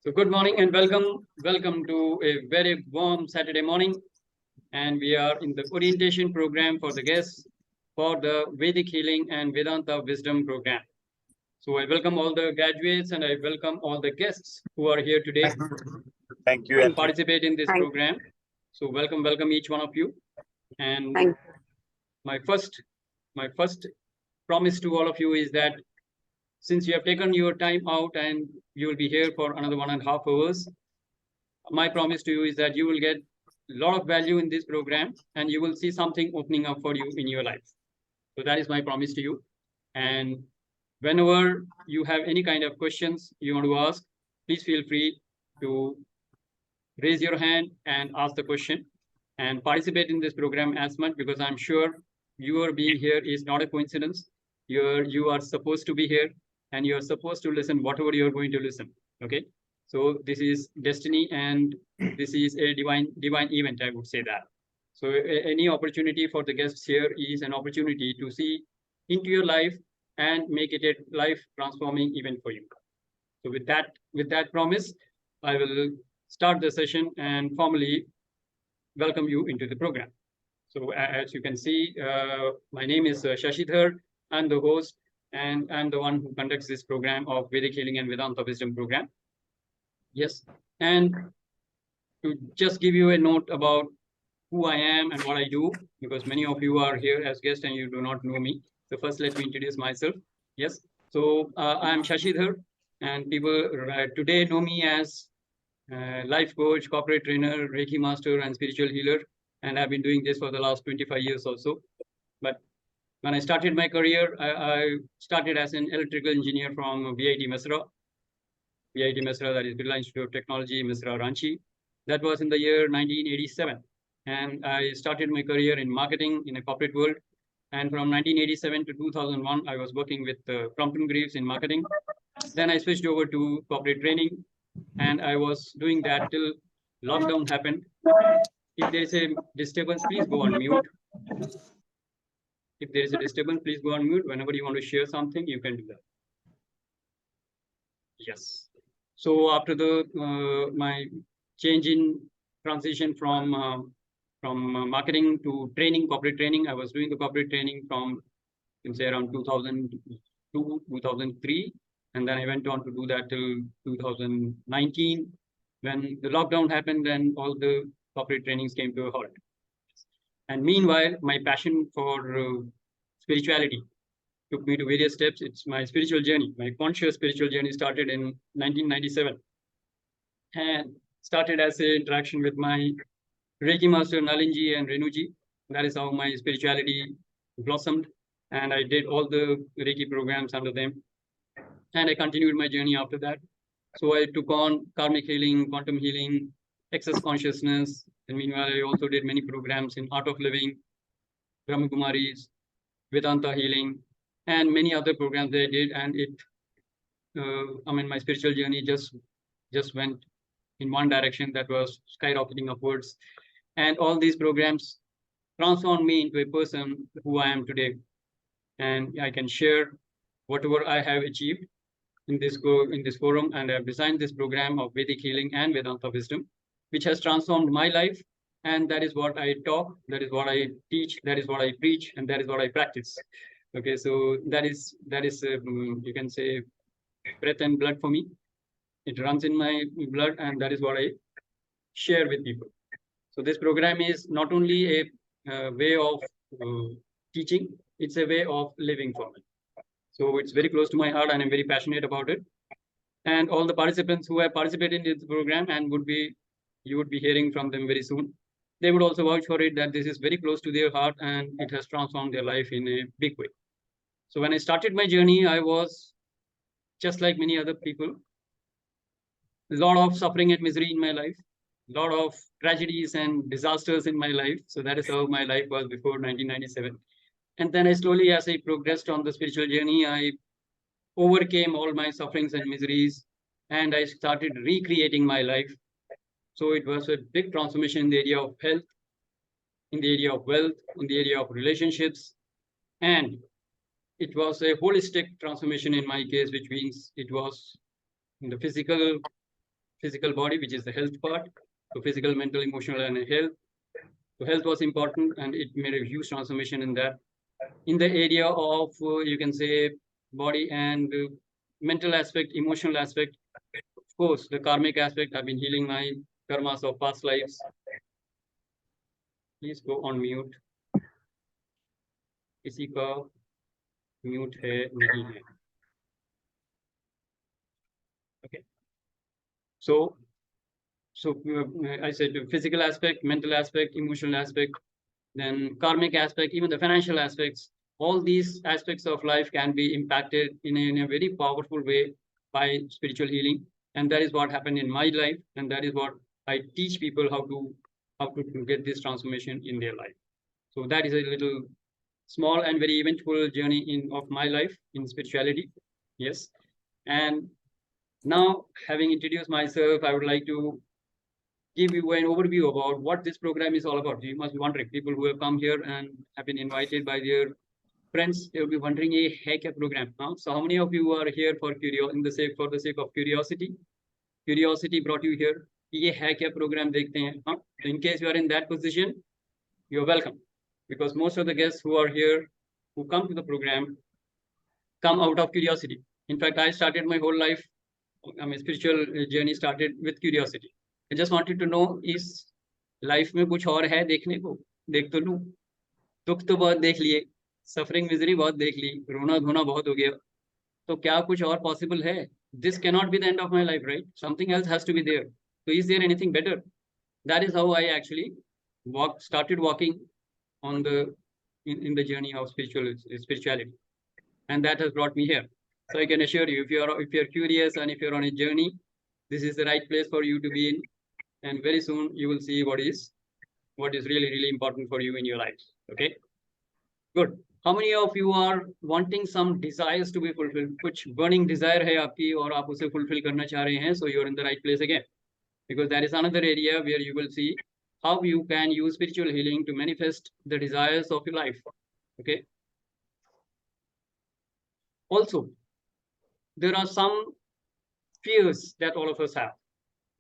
So good morning and welcome to a very warm Saturday morning. And we are in the orientation program for the guests for the Vedic Healing and Vedanta Wisdom program. So I welcome all the graduates and I welcome all the guests who are here today. Thank you. To participate in this program. So welcome each one of you. And my first promise to all of you is that since you have taken your time out and you will be here for another 1.5 hours, my promise to you is that you will get a lot of value in this program and you will see something opening up for you in your life. So that is my promise to you. And whenever you have any kind of questions you want to ask, please feel free to raise your hand and ask the question and participate in this program as much, because I'm sure your being here is not a coincidence. You are supposed to be here and you are supposed to listen whatever you're going to listen. Okay. So this is destiny and this is a divine event, I would say that. So any opportunity for the guests here is an opportunity to see into your life and make it a life transforming event for you. So with that promise, I will start the session and formally welcome you into the program. So as you can see, my name is Shashi Dhar. I'm the host and I'm the one who conducts this program of Vedic Healing and Vedanta Wisdom program. Yes, and to just give you a note about who I am and what I do, because many of you are here as guests and you do not know me. So first, let me introduce myself. Yes, so I'm Shashi Dhar, and people today know me as life coach, corporate trainer, Reiki Master, and spiritual healer. And I've been doing this for the last 25 years or so. But when I started my career, I started as an electrical engineer from VIT Mesra, that is Birla Institute of Technology, Mesra, Ranchi. That was in the year 1987. And I started my career in marketing in a corporate world. And from 1987 to 2001, I was working with Crompton Greaves in marketing. Then I switched over to corporate training. And I was doing that till lockdown happened. If there is a disturbance, please go on mute. If there is a disturbance, please go on mute. Whenever you want to share something, you can do that. Yes. So after the my change in transition from marketing to training, corporate training, I was doing the corporate training from, you can say, around 2002, 2003. And then I went on to do that till 2019, when the lockdown happened and all the corporate trainings came to a halt. And meanwhile, my passion for spirituality took me to various steps. It's my spiritual journey. My conscious spiritual journey started in 1997 and started as an interaction with my Reiki Master Nalinji and Renuji. That is how my spirituality blossomed. And I did all the Reiki programs under them. And I continued my journey after that. So I took on karmic healing, quantum healing, access consciousness. And meanwhile, I also did many programs in art of living, Brahma Kumaris, Vedanta healing, and many other programs that I did. And it, my spiritual journey just went in one direction, that was skyrocketing upwards. And all these programs transformed me into a person who I am today. And I can share whatever I have achieved in this forum, and I have designed this program of Vedic healing and Vedanta wisdom, which has transformed my life. And that is what I talk, that is what I teach, that is what I preach, and that is what I practice. Okay, so that is you can say breath and blood for me. It runs in my blood, and that is what I share with people. So this program is not only a way of teaching, it's a way of living for me. So it's very close to my heart and I'm very passionate about it. And all the participants who have participated in this program and you would be hearing from them very soon, they would also vouch for it that this is very close to their heart and it has transformed their life in a big way. So when I started my journey, I was just like many other people. A lot of suffering and misery in my life, a lot of tragedies and disasters in my life. So that is how my life was before 1997. And then I slowly, as I progressed on the spiritual journey, I overcame all my sufferings and miseries, and I started recreating my life. So it was a big transformation in the area of health, in the area of wealth, in the area of relationships. And it was a holistic transformation in my case, which means it was the physical body, which is the health part. So physical, mental, emotional, and health. So health was important, and it made a huge transformation in that. In the area of, you can say, body and mental aspect, emotional aspect, of course, the karmic aspect. I've been healing my karmas of past lives. Please go on mute. किसी का mute है नहीं है. Okay. So I said physical aspect, mental aspect, emotional aspect, then karmic aspect, even the financial aspects. All these aspects of life can be impacted in a very powerful way by spiritual healing, and that is what happened in my life, and that is what I teach people how to get this transformation in their life. So that is a little small and very eventful journey of my life in spirituality. Yes, and now having introduced myself, I would like to give you an overview about what this program is all about. You must be wondering, people who have come here and have been invited by their friends, they will be wondering, "Ye hai kya program?" So how many of you are here for the sake of curiosity? Curiosity brought you here. Ye hai kya program dekhte hain. So in case you are in that position, you're welcome, because most of the guests who are here, who come to the program, come out of curiosity. In fact, I started my whole life, my spiritual journey started with curiosity. I just wanted to know, इस life में कुछ और है देखने को, देख तो लूं. दुख तो बहुत देख लिए, सफरिंग मिजरी बहुत देख ली, रोना धोना बहुत हो गया, तो क्या कुछ और पॉसिबल है? This cannot be the end of my life, right? Something else has to be there. So is there anything better? That is how I actually started walking on in the journey of spirituality, and that has brought me here. So I can assure you, if you're curious and if you're on a journey, this is the right place for you to be in, and very soon you will see what is really important for you in your life. Okay, good. How many of you are wanting some desires to be fulfilled? कुछ burning desire है आपकी और आप उसे fulfill करना चाह रहे हैं, so you're in the right place again, because that is another area where you will see how you can use spiritual healing to manifest the desires of your life. Okay. Also, there are some fears that all of us have.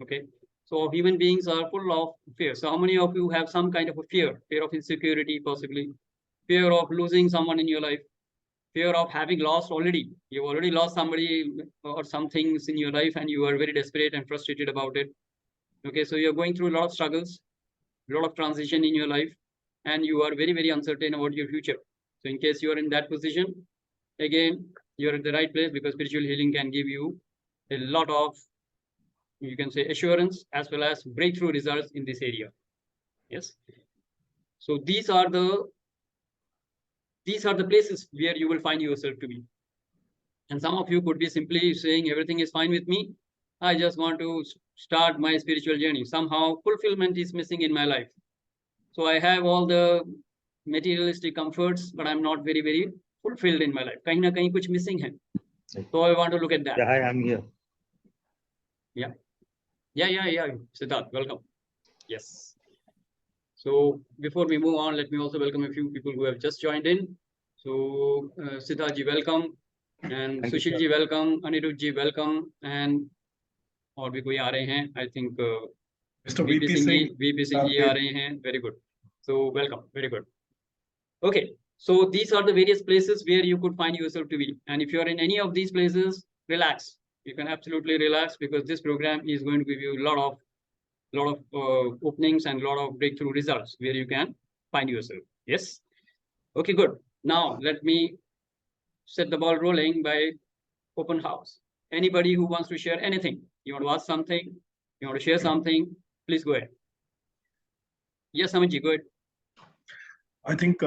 Okay. So human beings are full of fear. So how many of you have some kind of a fear of insecurity, possibly fear of losing someone in your life, fear of having lost already? You've already lost somebody or some things in your life, and you are very desperate and frustrated about it. Okay. So you're going through a lot of struggles, a lot of transition in your life, and you are very, very uncertain about your future. So in case you are in that position, again, you're at the right place, because spiritual healing can give you a lot of, you can say, assurance as well as breakthrough results in this area. Yes. So these are the places where you will find yourself to be. And some of you could be simply saying, everything is fine with me, I just want to start my spiritual journey. Somehow fulfillment is missing in my life. So I have all the materialistic comforts, but I'm not very, very fulfilled in my life. Kahin na kahin kuch missing hai. So I want to look at that. Yeah, hi, I'm here. Yeah. Siddharth, welcome. Yes. So before we move on, let me also welcome a few people who have just joined in. So Siddharth ji, welcome. And Sushil ji, welcome. Anirudh ji, welcome. And और भी कोई आ रहे हैं, I think Mr. VP Singh ji आ रहे हैं. Very good. So welcome. Very good. Okay. So these are the various places where you could find yourself to be. And if you're in any of these places, relax. You can absolutely relax, because this program is going to give you a lot of openings and a lot of breakthrough results where you can find yourself. Yes. Okay, good. Now let me set the ball rolling by open house. Anybody who wants to share anything, you want to ask something, you want to share something, please go ahead. Yes, Amitji, go ahead. I think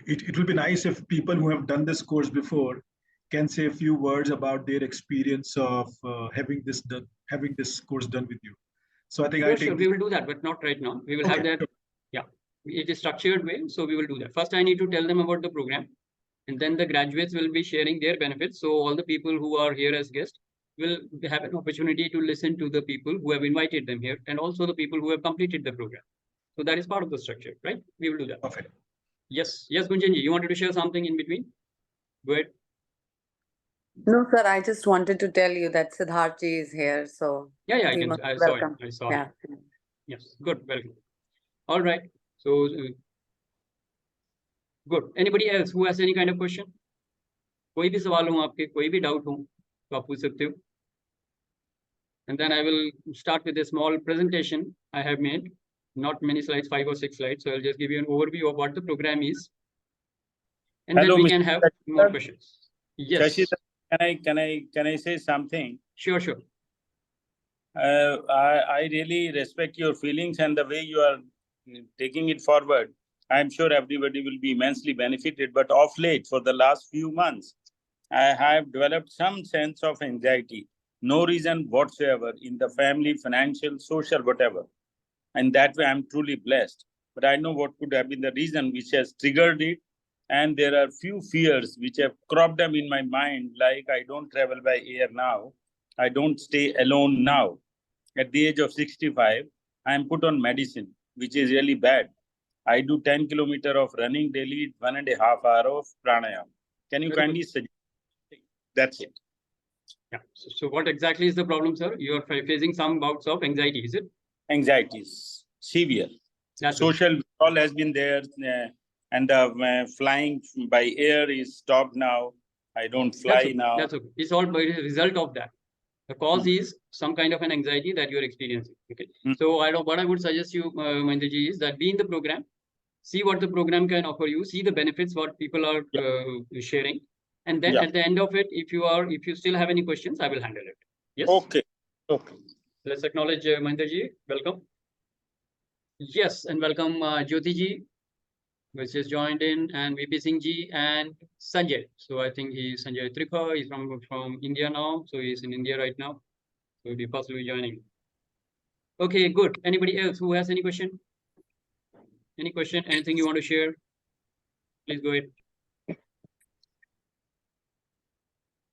it will be nice if people who have done this course before can say a few words about their experience of having this course done with you. So I think sure, we will do that, but not right now. We will have that. Yeah, it is structured way, so we will do that. First, I need to tell them about the program, and then the graduates will be sharing their benefits. So all the people who are here as guests will have an opportunity to listen to the people who have invited them here, and also the people who have completed the program. So that is part of the structure, right? We will do that. Perfect. Yes, Gunjanji, you wanted to share something in between? Go ahead. No, sir, I just wanted to tell you that Siddharthi is here. So, Yeah, he must I saw it. welcome. I saw Yeah. it. Yes, good, welcome. All right. So, good. Anybody else who has any kind of question? कोई भी सवाल हो आपके, कोई भी doubt हो, तो आप पूछ सकते हो. And then I will start with a small presentation I have made. Not many slides, 5 or 6 slides. So I'll just give you an overview of what the program is. And Hello, then we Mr. can have Shashi more Dhar. questions. Yes. Shashi Dhar, can I say something? Sure, sure. I really respect your feelings and the way you are taking it forward. I'm sure everybody will be immensely benefited. But of late, for the last few months, I have developed some sense of anxiety. No reason whatsoever in the family, financial, social, whatever. And that way I'm truly blessed. But I know what could have been the reason which has triggered it. And there are few fears which have cropped up in my mind, like I don't travel by air now. I don't stay alone now. At the age of 65, I am put on medicine, which is really bad. I do 10 kilometers of running daily, 1.5 hours of pranayam. Can you kindly suggest? That's it. Yeah. So what exactly is the problem, sir? You are facing some bouts of anxiety, is it? Anxieties, severe. That's Social withdrawal has been there, and the flying by air is stopped now. I don't fly now. That's okay. It's all by the result of that. The cause is some kind of an anxiety that you're experiencing. Okay. So what I would suggest you, Mahendraji, is that be in the program, see what the program can offer you, see the benefits what people are sharing, and then at the end of it, if you still have any questions, I will handle it. Yes. Okay. Let's acknowledge Mahendraji. Welcome. Yes, and welcome Jyoti ji, which has joined in, and VP Singh ji and Sanjay. So I think he's Sanjay Tripha. He's from India now. So he's in India right now. So he'll be possibly joining. Okay, good. Anybody else who has any question? Any question? Anything you want to share? Please go ahead.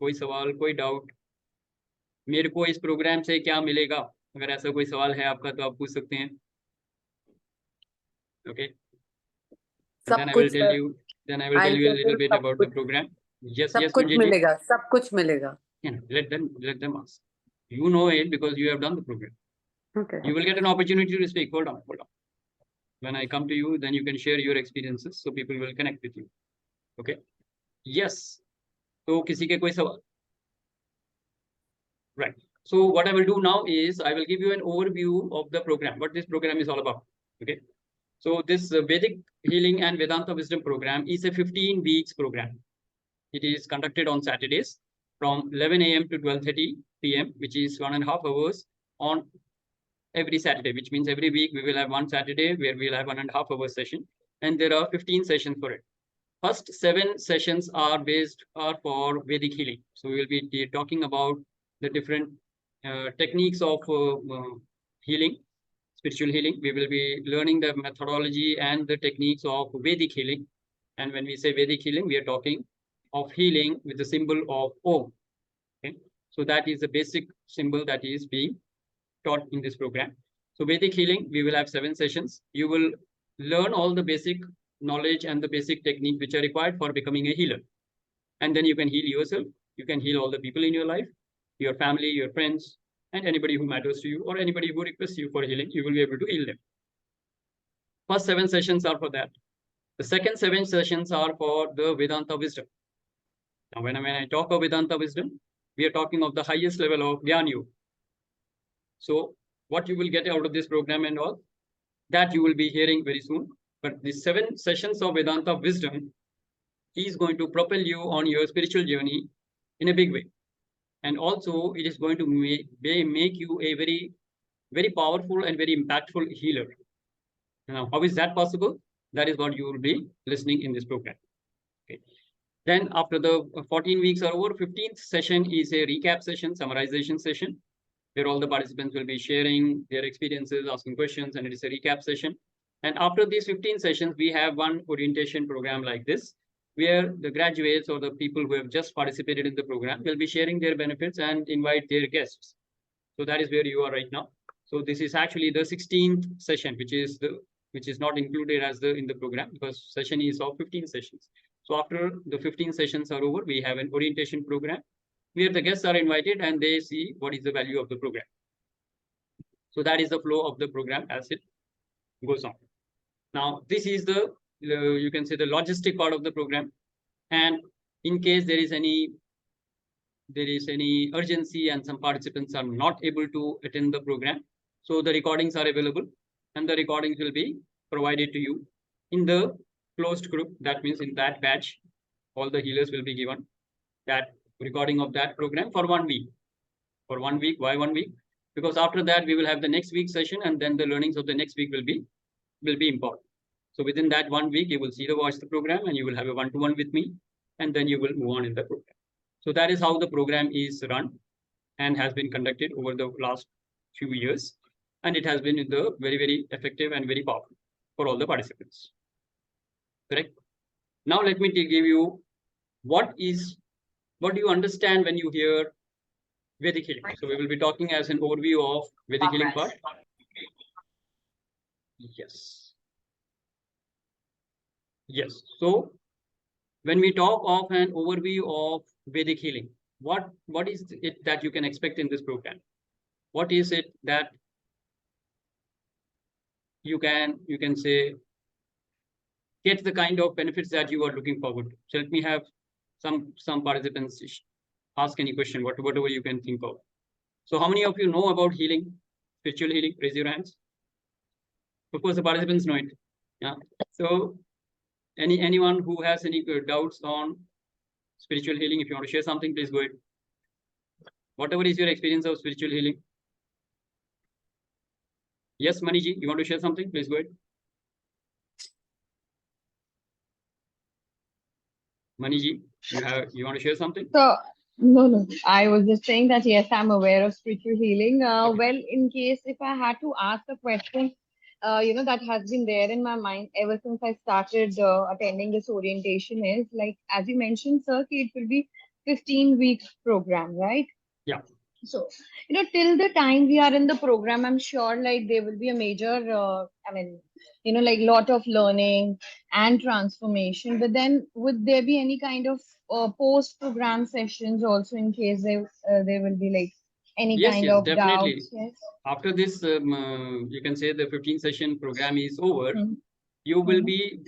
कोई सवाल, कोई doubt? मेरे को इस programme से क्या मिलेगा? अगर ऐसा कोई सवाल है आपका तो आप पूछ सकते हैं. Okay. And then I will tell you. Then I will tell you a little bit about the program. Yes, सब yes, कुछ Manjeet ji. मिलेगा, सब कुछ मिलेगा. Yeah, let them ask. You know it because you have done the program. Okay. You will get an opportunity to speak. Hold on. When I come to you, then you can share your experiences, so people will connect with you. Okay. Yes. So, किसी के कोई सवाल? Right. So what I will do now is I will give you an overview of the program, what this program is all about. Okay. So this Vedic Healing and Vedanta Wisdom program is a 15 weeks program. It is conducted on Saturdays from 11 a.m. to 12:30 p.m., which is 1.5 hours on every Saturday, which means every week we will have one Saturday where we'll have 1.5 hour session, and there are 15 sessions for it. First 7 sessions are for Vedic healing. So we will be talking about the different techniques of healing, spiritual healing. We will be learning the methodology and the techniques of Vedic healing. And when we say Vedic healing, we are talking of healing with the symbol of Om. Okay? So that is the basic symbol that is being taught in this program. So Vedic healing, we will have 7 sessions. You will learn all the basic knowledge and the basic technique which are required for becoming a healer. And then you can heal yourself. You can heal all the people in your life, your family, your friends, and anybody who matters to you or anybody who requests you for healing, you will be able to heal them. First 7 sessions are for that. The second 7 sessions are for the Vedanta wisdom. Now, when I talk of Vedanta wisdom, we are talking of the highest level of Jnana Yoga. So what you will get out of this program and all, that you will be hearing very soon. But the 7 sessions of Vedanta wisdom is going to propel you on your spiritual journey in a big way. And also it is going to make you a very, very powerful and very impactful healer. Now, how is that possible? That is what you will be listening in this program. Okay. Then after the 14 weeks are over, 15th session is a recap session, summarization session, where all the participants will be sharing their experiences, asking questions, and it is a recap session. And after these 15 sessions, we have one orientation program like this, where the graduates or the people who have just participated in the program will be sharing their benefits and invite their guests. So that is where you are right now. So this is actually the 16th session, which is not included as in the program because session is of 15 sessions. So after the 15 sessions are over, we have an orientation program where the guests are invited and they see what is the value of the program. So that is the flow of the program as it goes on. Now, this is the, you can say, the logistic part of the program. And in case there is any urgency and some participants are not able to attend the program, so the recordings are available and the recordings will be provided to you in the closed group. That means in that batch, all the healers will be given that recording of that program for 1 week. For 1 week. Why 1 week? Because after that we will have the next week session, and then the learnings of the next week will be important. So within that 1 week, you will see the program, and you will have a one-to-one with me, and then you will move on in the program. So that is how the program is run and has been conducted over the last few years, and it has been very, very effective and very powerful for all the participants. Correct. Now let me give you what do you understand when you hear Vedic healing. So we will be talking as an overview of Vedic healing part. Yes. So when we talk of an overview of Vedic healing, what is it that you can expect in this program? What is it that you can say get the kind of benefits that you are looking forward to? So let me have some participants ask any question, whatever you can think of. So how many of you know about healing, spiritual healing? Raise your hands. Of course, the participants know it. Yeah. So anyone who has any doubts on spiritual healing, if you want to share something, please go ahead. Whatever is your experience of spiritual healing. Yes, Maniji, you want to share something? Please go ahead. Maniji, you want to share something? So, no. I was just saying that yes, I'm aware of spiritual healing. Okay. Well, in case if I had to ask a question, that has been there in my mind ever since I started attending this orientation is like, as you mentioned, sir, it will be 15 weeks program, right? Yeah. So, till the time we are in the program, I'm sure like there will be a major, like lot of learning and transformation. But then would there be any kind of post-program sessions also in case there will be like any Yes, kind yes, of definitely. doubts? Yes. After this, you can say the 15 session program is over. Mhm. You will be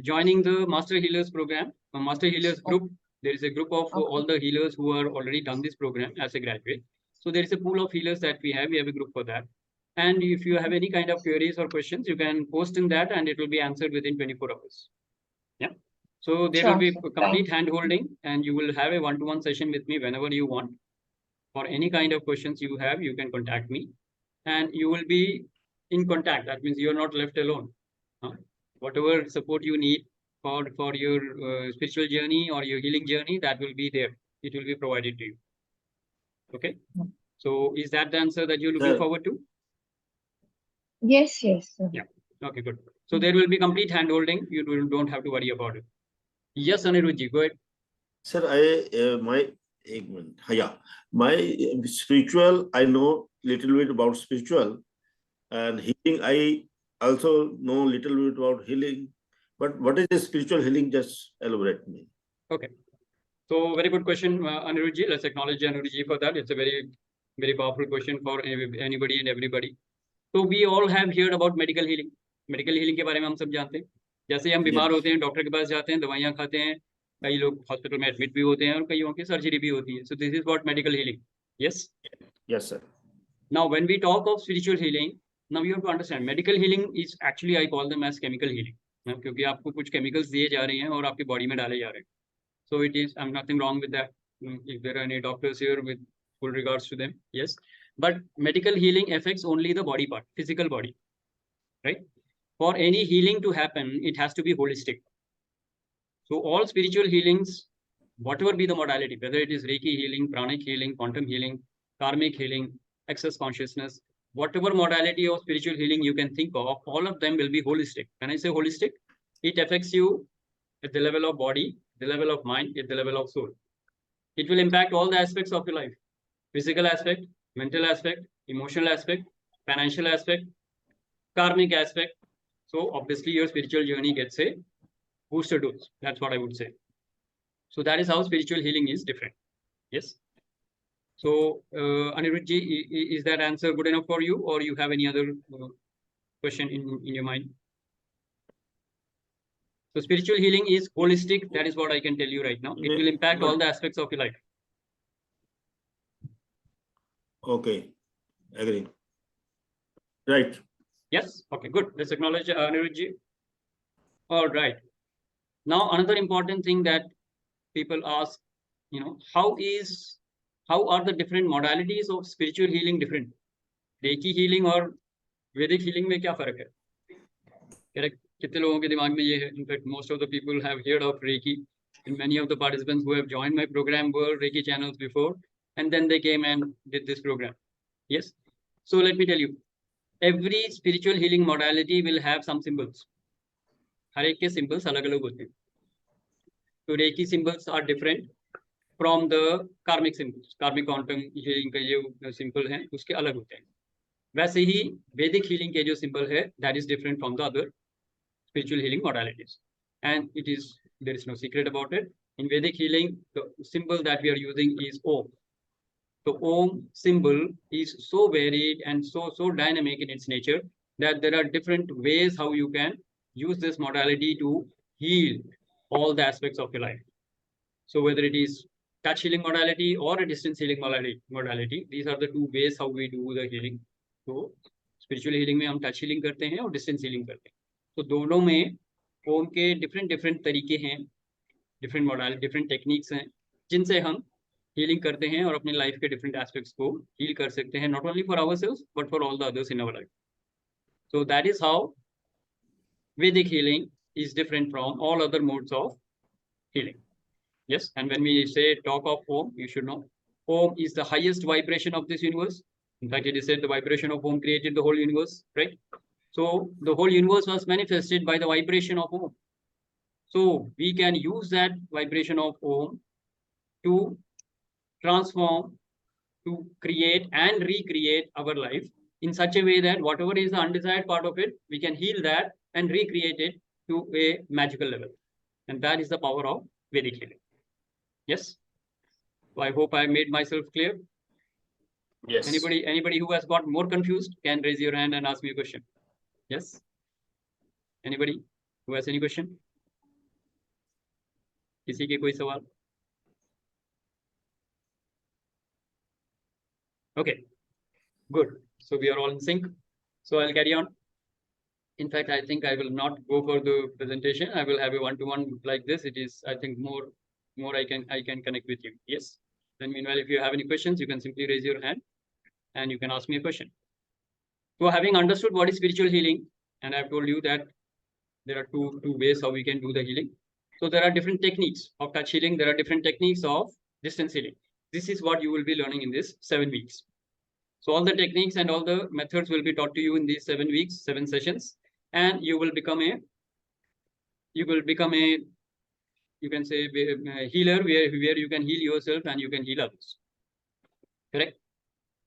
joining the Master Healers program, Master Healers group. There is a group of all the healers who are already done this program as a graduate. So there is a pool of healers that we have. We have a group for that. And if you have any kind of queries or questions, you can post in that and it will be answered within 24 hours. Yeah. So there will be complete hand holding, and you will have a one-to-one session with me whenever you want. For any kind of questions you have, you can contact me, and you will be in contact. That means you are not left alone. Whatever support you need for your spiritual journey or your healing journey, that will be there. It will be provided to you. Okay. So is that the answer that you're looking forward to? Yes, yes, sir. Yeah. Okay, good. So there will be complete hand holding. You don't have to worry about it. Yes, Anirudhji, go ahead. Sir, my spiritual, I know little bit about spiritual, and healing, I also know little bit about healing. But what is the spiritual healing? Just elaborate me. Okay. So very good question, Anirudhji. Let's acknowledge Anirudhji for that. It's a very, very powerful question for anybody and everybody. So we all have heard about medical healing. Medical healing के बारे में हम सब जानते हैं. जैसे हम बीमार होते हैं, डॉक्टर के पास जाते हैं, दवाइयां खाते हैं, कई लोग हॉस्पिटल में एडमिट भी होते हैं और कईयों की सर्जरी भी होती है. So this is what medical healing. Yes? Yes, sir. Now when we talk of spiritual healing, now you have to understand medical healing is actually I call them as chemical healing. क्योंकि आपको कुछ chemicals दिए जा रहे हैं और आपकी body में डाले जा रहे हैं. So it is, I'm nothing wrong with that. If there are any doctors here, with full regards to them, yes. But medical healing affects only the body part, physical body, right? For any healing to happen, it has to be holistic. So all spiritual healings, whatever be the modality, whether it is Reiki healing, pranic healing, quantum healing, karmic healing, access consciousness, whatever modality of spiritual healing you can think of, all of them will be holistic. When I say holistic, it affects you at the level of body, the level of mind, at the level of soul. It will impact all the aspects of your life. Physical aspect, mental aspect, emotional aspect, financial aspect, karmic aspect. So obviously your spiritual journey gets a booster dose. That's what I would say. So that is how spiritual healing is different. Yes. So, Anirudhji, is that answer good enough for you, or you have any other question in your mind? So, spiritual healing is holistic. That is what I can tell you right now. It will impact all the aspects of your life. Okay, agree. Right. Yes. Okay. Good. Let's acknowledge Anirudhji. All right. Now, another important thing that people ask, how are the different modalities of spiritual healing different? Reiki healing और Vedic healing में क्या फर्क है? Correct? कितने लोगों के दिमाग में ये है? In fact, most of the people have heard of Reiki, and many of the participants who have joined my program were Reiki channels before, and then they came and did this program. Yes. So let me tell you, every spiritual healing modality will have some symbols. हर एक के symbols अलग-अलग होते हैं. So Reiki symbols are different from the karmic symbols. Karmic quantum healing का ये symbol है, उसके अलग होते हैं. वैसे ही Vedic healing के जो symbol है, that is different from the other spiritual healing modalities. And there is no secret about it. In Vedic healing, the symbol that we are using is Om. The Om symbol is so varied and so dynamic in its nature that there are different ways how you can use this modality to heal all the aspects of your life. So whether it is touch healing modality or a distance healing modality, these are the two ways how we do the healing. So spiritual healing में हम touch healing करते हैं और distance healing करते हैं. तो दोनों में ओम के different तरीके हैं, different modality, different techniques हैं, जिनसे हम healing करते हैं और अपने life के different aspects को heal कर सकते हैं, not only for ourselves but for all the others in our life. So that is how Vedic healing is different from all other modes of healing. Yes, and when we say talk of Om, you should know Om is the highest vibration of this universe. In fact, it is said the vibration of Om created the whole universe, right? So the whole universe was manifested by the vibration of Om. So we can use that vibration of Om to transform, to create and recreate our life in such a way that whatever is the undesired part of it, we can heal that and recreate it to a magical level. And that is the power of Vedic healing. Yes. So I hope I made myself clear. Yes. Anybody who has got more confused can raise your hand and ask me a question. Yes. Anybody who has any question? किसी के कोई सवाल? Okay. Good. So we are all in sync. So I'll carry on. In fact, I think I will not go for the presentation. I will have a one-to-one like this. It is, I think, more I can connect with you. Yes. Then meanwhile, if you have any questions, you can simply raise your hand and you can ask me a question. So having understood what is spiritual healing, and I've told you that there are two ways how we can do the healing. So there are different techniques of touch healing. There are different techniques of distance healing. This is what you will be learning in this 7 weeks. So all the techniques and all the methods will be taught to you in these 7 weeks, 7 sessions, and you will become a, you can say a healer where you can heal yourself and you can heal others. Correct?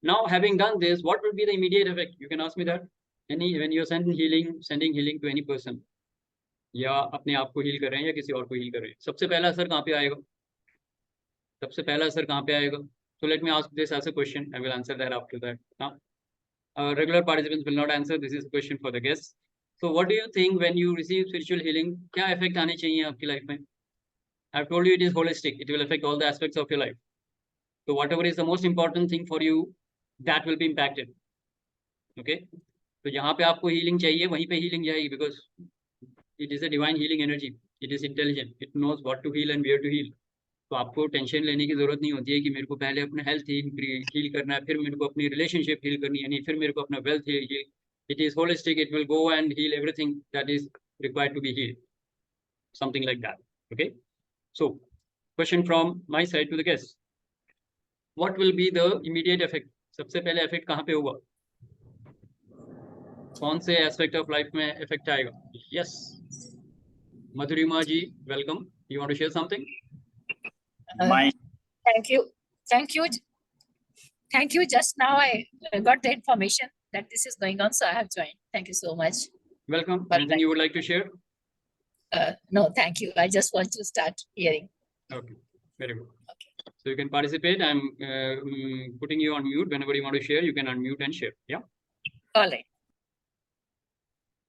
Now, having done this, what will be the immediate effect? You can ask me that. When you're sending healing to any person, या अपने आप को heal कर रहे हैं या किसी और को हील कर रहे हैं, सबसे पहला असर कहाँ पे आएगा? सबसे पहला असर कहाँ पे आएगा? So let me ask this as a question. I will answer that after that. Now, regular participants will not answer. This is a question for the guests. So what do you think when you receive spiritual healing? क्या effect आने चाहिए आपकी life में? I've told you it is holistic. It will affect all the aspects of your life. So whatever is the most important thing for you, that will be impacted. Okay? तो जहाँ पे आपको healing चाहिए, वहीं पे healing जाएगी, because it is a divine healing energy. It is intelligent. It knows what to heal and where to heal. तो आपको टेंशन लेने की जरूरत नहीं होती है कि मेरे को पहले अपना हेल्थ हील करना है, फिर मेरे को अपनी रिलेशनशिप हील करनी है, नहीं फिर मेरे को अपना wealth heal. It is holistic. It will go and heal everything that is required to be healed. Something like that. Okay. So, question from my side to the guests. What will be the immediate effect? सबसे पहले effect कहाँ पे होगा? कौन से aspect of life में effect आएगा? Yes. Madhurima ji, welcome. You want to share something? Thank you. Just now I got the information that this is going on, so I have joined. Thank you so much. Welcome. Anything you would like to share? No, thank you. I just want to start hearing. Okay, very good. Okay. So you can participate. I'm putting you on mute. Whenever you want to share, you can unmute and share. Yeah. All right.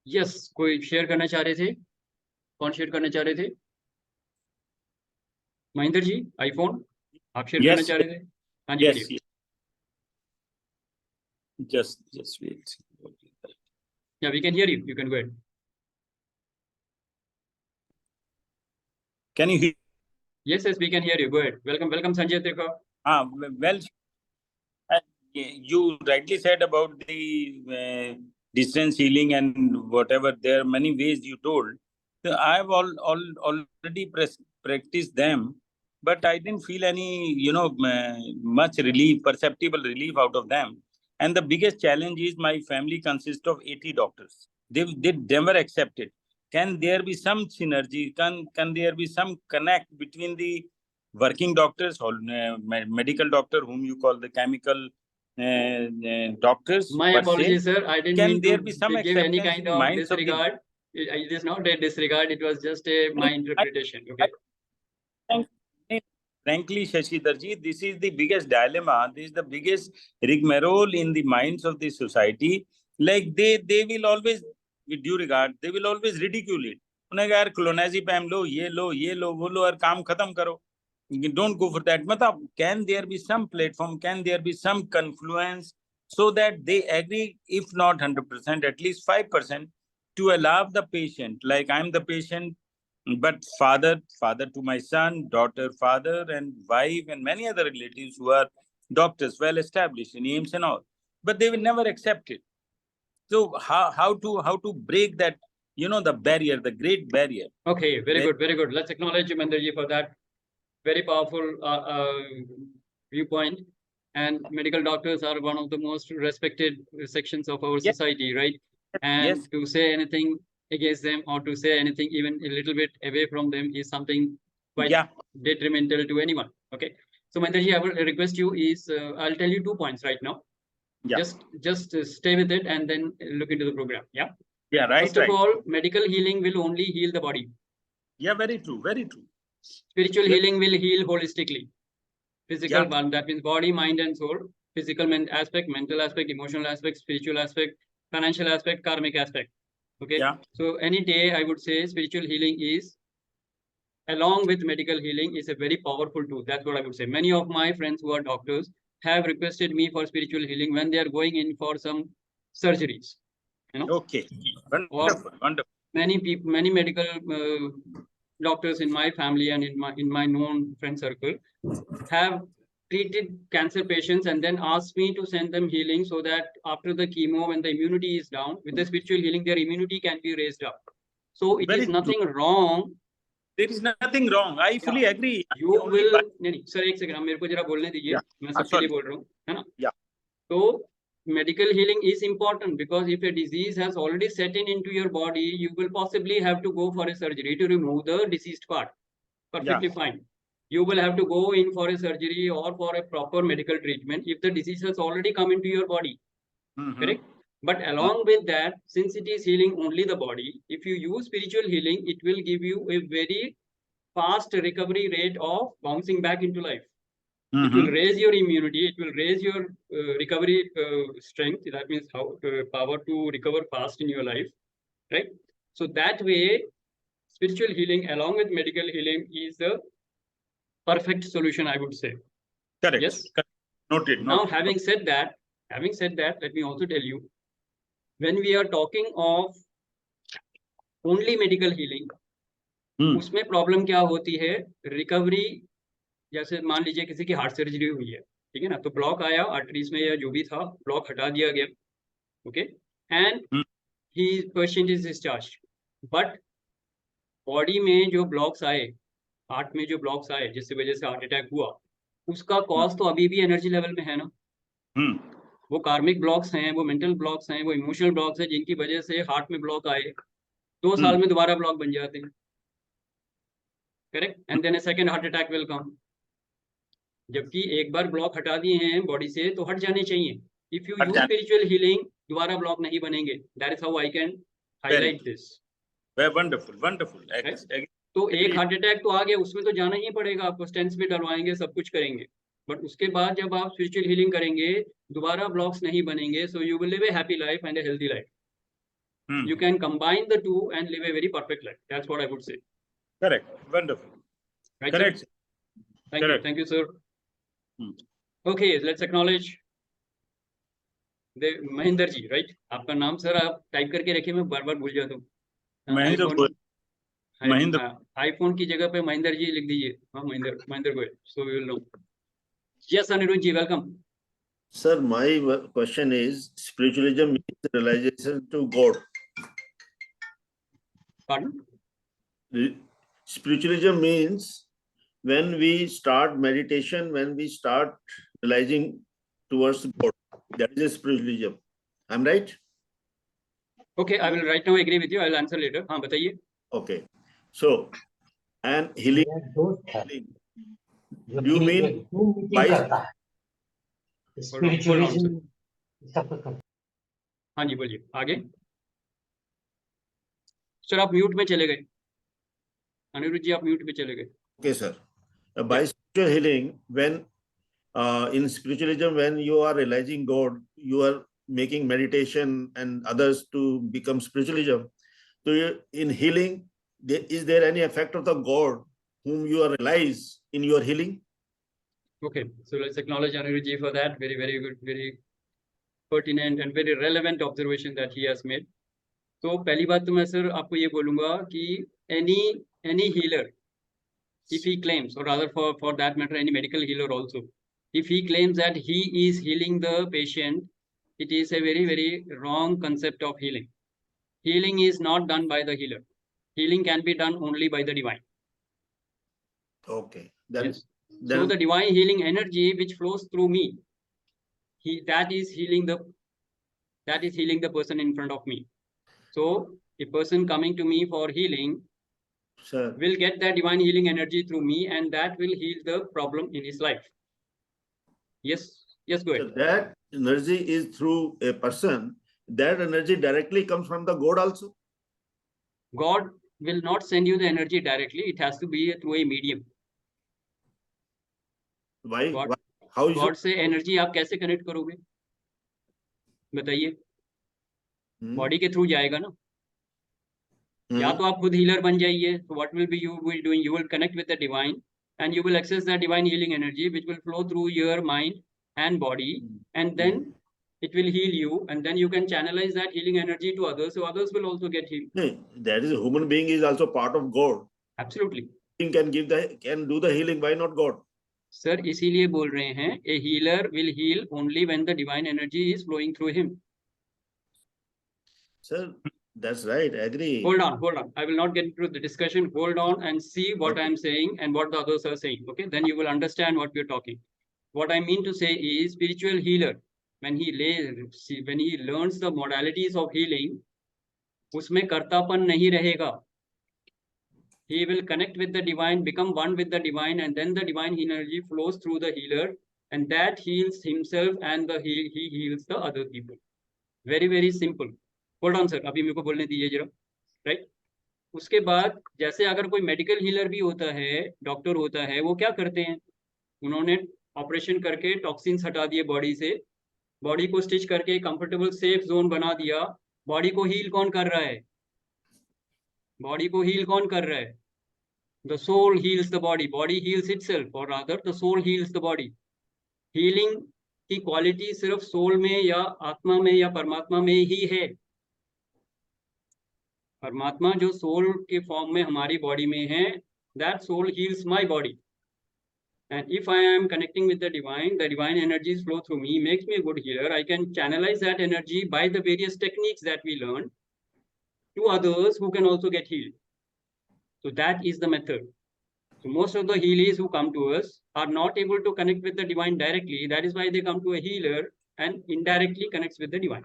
Yes. कोई share करना चाह रहे थे? कौन share करना चाह रहे थे? महेंद्र जी, iPhone, आप share करना चाह रहे थे? हाँ जी, Yes. करिए. Just wait. Yeah, we can hear you. You can go ahead. Can you hear? Yes, we can hear you. Go ahead. Welcome, Sanjay Trika. Well, you rightly said about the distance healing and whatever. There are many ways you told. So I have already practiced them, but I didn't feel any, much relief, perceptible relief out of them. And the biggest challenge is my family consists of 80 doctors. They never accept it. Can there be some synergy? Can there be some connect between the working doctors or medical doctor, whom you call the chemical doctors? My per se? apologies, sir. I didn't Can mean there to be some give any acceptance kind in of minds of the- disregard. It is not a disregard. It was just my interpretation. Okay. Frankly, Shashi Dharji, this is the biggest dilemma. This is the biggest rigmarole in the minds of the society. Like they will always, with due regard, they will always ridicule it. उन्हें कहा यार clonazepam लो, ये लो, वो लो और काम खत्म करो. You don't go for that. मतलब, can there be some platform? Can there be some confluence so that they agree, if not 100%, at least 5%, to allow the patient, like I'm the patient, but father to my son, daughter, father, and wife, and many other relatives who are doctors, well established in aims and all, but they will never accept it. So how to break that, the barrier, the great barrier? Okay, very good. Let's acknowledge Mahendra ji for that very powerful viewpoint. And medical doctors are one of the most respected sections of our society, right? And to say anything against them or to say anything even a little bit away from them is something quite detrimental to anyone. Okay. So Mahendra ji, I will request you is, I'll tell you 2 points right now. Yeah. Just stay with it and then look into the program. Yeah. Yeah, right. First of all, medical healing will only heal the body. Yeah, very true. Very true. Spiritual healing will heal holistically. Physical Yeah. one, that means body, mind, and soul. Physical aspect, mental aspect, emotional aspect, spiritual aspect, financial aspect, karmic aspect. Okay. Yeah. So any day I would say spiritual healing is, along with medical healing, is a very powerful tool. That's what I would say. Many of my friends who are doctors have requested me for spiritual healing when they are going in for some surgeries. Okay. Wonderful. Wonderful. Many people, many medical doctors in my family and in my known friend circle have treated cancer patients and then asked me to send them healing so that after the chemo, when the immunity is down, with the spiritual healing, their immunity can be raised up. So it is nothing wrong. There is nothing wrong. I fully agree. You will, नहीं, sir, एक second, मेरे को जरा बोलने दीजिए. मैं सबके लिए बोल रहा हूँ, है ना? Yeah. So medical healing is important because if a disease has already set in into your body, you will possibly have to go for a surgery to remove the diseased part. Perfectly fine. You will have to go in for a surgery or for a proper medical treatment if the disease has already come into your body. Correct? But along with that, since it is healing only the body, if you use spiritual healing, it will give you a very fast recovery rate of bouncing back into life. It will raise your immunity. It will raise your recovery strength. That means how power to recover fast in your life, right? So that way, spiritual healing along with medical healing is the perfect solution, I would say. Correct. Yes. Correct. Noted. Now, having said that, let me also tell you, when we are talking of only medical healing, उसमें problem क्या होती है? Recovery, जैसे मान लीजिए किसी की heart surgery हुई है, ठीक है ना, तो ब्लॉक आया आर्टरीज में या जो भी था, ब्लॉक हटा दिया गया, okay, and he patient is discharge. But body में जो ब्लॉक्स आए, हार्ट में जो ब्लॉक्स आए जिसकी वजह से हार्ट अटैक हुआ, उसका कॉज तो अभी भी एनर्जी लेवल में है ना. वो कार्मिक ब्लॉक्स हैं, वो मेंटल ब्लॉक्स हैं, वो इमोशनल ब्लॉक्स हैं, जिनकी वजह से हार्ट में ब्लॉक आए, 2 साल में दोबारा ब्लॉक बन जाते हैं. Correct? And then a second heart attack will come. जबकि एक बार ब्लॉक हटा दिए हैं बॉडी से तो हट जाने चाहिए. If you use spiritual healing, दोबारा ब्लॉक नहीं बनेंगे. That is how I can highlight this. Wonderful. तो एक हार्ट अटैक तो आ गया, उसमें तो जाना ही पड़ेगा आपको, स्टेंट्स भी डलवाएंगे, सब कुछ करेंगे, बट उसके बाद जब आप स्पिरिचुअल हीलिंग करेंगे दोबारा ब्लॉक्स नहीं बनेंगे, so you will live A happy life and a healthy life. You can combine the two and live a very perfect life. That's what I would say. Correct. Wonderful. Right, Correct. sir? Thank Correct. you. Thank you, sir. Hmm. Okay, let's acknowledge the Mahinder ji, right? आपका नाम sir आप type करके रखिए, मैं बार बार भूल जाता हूँ. Mahendra Goyal. Mahendra. IPhone की जगह पे महेंद्र जी लिख दीजिए. हाँ, Mahendra Goyal. So we will know. Yes, Anirudh ji, welcome. Sir, my question is, spiritualism means realization to God. Pardon? Spiritualism means when we start meditation, when we start realizing towards God, that is spiritualism. I'm right? Okay, I will right now agree with you. I will answer later. हाँ, बताइए. Okay. So, and healing. Do you mean by spiritualism? हाँ जी, बोलिए आगे. Sir आप mute में चले गए. अनिरुद्ध जी आप म्यूट में चले गए. Okay, sir. By spiritual healing, when in spiritualism, when you are realizing God, you are making meditation and others to become spiritualism. So in healing, is there any effect of the God whom you are realize in your healing? Okay, so let's acknowledge Anirudh ji for that. Very, very good, very pertinent and very relevant observation that he has made. तो पहली बात तो मैं sir आपको ये बोलूँगा कि any healer, if he claims, or rather for that matter, any medical healer also, if he claims that he is healing the patient, it is a very, very wrong concept of healing. Healing is not done by the healer. Healing can be done only by the divine. Okay. Yes. So the divine healing energy which flows through me, that is healing the person in front of me. So a person coming to me for healing, sir, will get that divine healing energy through me, and that will heal the problem in his life. Yes, yes, go ahead. So that energy is through a person. That energy directly comes from the God also. God will not send you the energy directly. It has to be through a medium. Why? God, how is God से energy आप कैसे connect करोगे? बताइए. Body के through जाएगा ना. या तो आप खुद हीलर बन जाइए. So what will be you will doing? You will connect with the divine, and you will access that divine healing energy, which will flow through your mind and body, and then it will heal you, and then you can channelize that healing energy to others, so others will also get healed. That is, a human being is also part of God. Absolutely. Can do the healing. Why not God? Sir, इसीलिए बोल रहे हैं, a healer will heal only when the divine energy is flowing through him. Sir, that's right. I agree. Hold on. I will not get into the discussion. Hold on and see what I am saying and what the others are saying. Okay, then you will understand what we are talking. What I mean to say is, spiritual healer, when he learns the modalities of healing, उसमें कर्तापन नहीं रहेगा. He will connect with the divine, become one with the divine, and then the divine energy flows through the healer, and that heals himself, and he heals the other people. Very, very simple. Hold on, sir. अभी मेरे को बोलने दीजिए जरा. Right? उसके बाद जैसे अगर कोई मेडिकल हीलर भी होता है, डॉक्टर होता है, वो क्या करते हैं? उन्होंने ऑपरेशन करके टॉक्सिन्स हटा दिए बॉडी से, बॉडी को स्टिच करके कंफर्टेबल सेफ जोन बना दिया. बॉडी को हील कौन कर रहा है? बॉडी को हील कौन कर रहा है? The soul heals the body. Body heals itself, or rather the soul heals the body. Healing की क्वालिटी सिर्फ सोल में या आत्मा में या परमात्मा में ही है. परमात्मा जो सोल के फॉर्म में हमारी बॉडी में है, that soul heals my body. And if I am connecting with the divine energies flow through me, makes me a good healer. I can channelize that energy by the various techniques that we learn to others who can also get healed. So that is the method. So most of the healers who come to us are not able to connect with the divine directly. That is why they come to a healer and indirectly connects with the divine.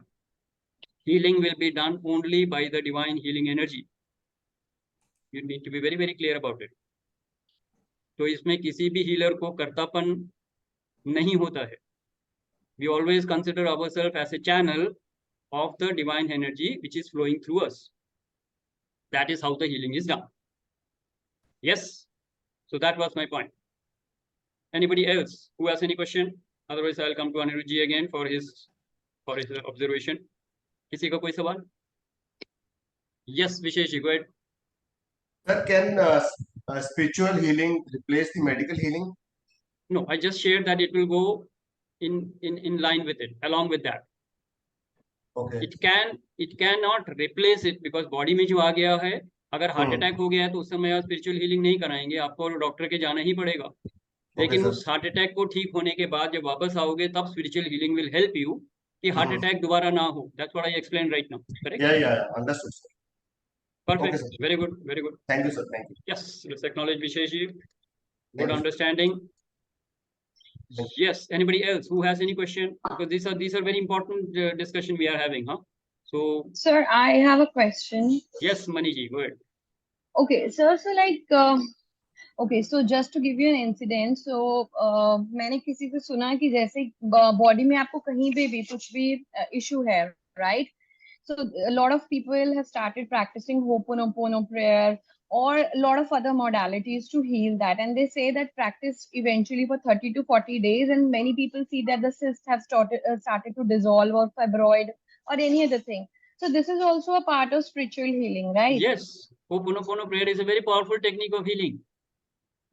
Healing will be done only by the divine healing energy. You need to be very, very clear about it. तो इसमें किसी भी healer को कर्तापन नहीं होता है. We always consider ourselves as a channel of the divine energy which is flowing through us. That is how the healing is done. Yes. So that was my point. Anybody else who has any question? Otherwise, I'll come to Anirudh again for his observation. किसी का कोई सवाल? Yes, Vishesh, go ahead. Sir, can spiritual healing replace the medical healing? No, I just shared that it will go in line with it, along with that. Okay. It cannot replace it because body में जो आ गया है, अगर heart attack हो गया है तो उस समय आप स्पिरिचुअल हीलिंग नहीं कराएंगे, आपको डॉक्टर के जाना ही पड़ेगा. लेकिन उस हार्ट अटैक को ठीक होने के बाद जब वापस आओगे तब spiritual healing will help you कि हार्ट अटैक दोबारा ना हो. That's what I explained right now. Correct? Yeah, understood, sir. Perfect. Okay, sir. Very good. Very good. Thank you, sir. Thank you. Yes, let's acknowledge Visheshi. Thank Good you. understanding. Thank Yes. Anybody else who has any question? Because these are very important discussion we are having, huh? So Sir, I have a question. yes, Maniji, go ahead. Okay, sir. So like, okay, so just to give you an incident, so मैंने किसी से सुना कि जैसे body में आपको कहीं पे भी कुछ भी issue है, right? So a lot of people have started practicing Ho'oponopono prayer or a lot of other modalities to heal that, and they say that practice eventually for 30 to 40 days, and many people see that the cysts have started to dissolve or fibroid or any other thing. So this is also a part of spiritual healing, right? Yes, Ho'oponopono prayer is a very powerful technique of healing.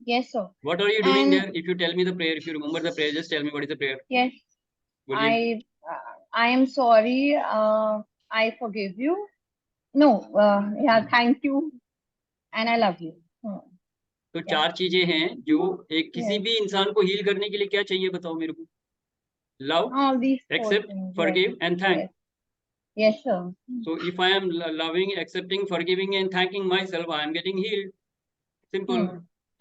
Yes, sir. What are you doing And- there? If you tell me the prayer, if you remember the prayer, just tell me what is the prayer. Yes, Will you? I am sorry. I forgive you. No, yeah, thank you, and I love you. तो चार चीजें हैं जो एक किसी Yes. भी इंसान को हील करने के लिए क्या चाहिए बताओ मेरे को. Love, All these four accept, things, forgive, yes. and thank. Yes, sir. So if I am loving, accepting, forgiving, and thanking myself, I am getting healed. Simple.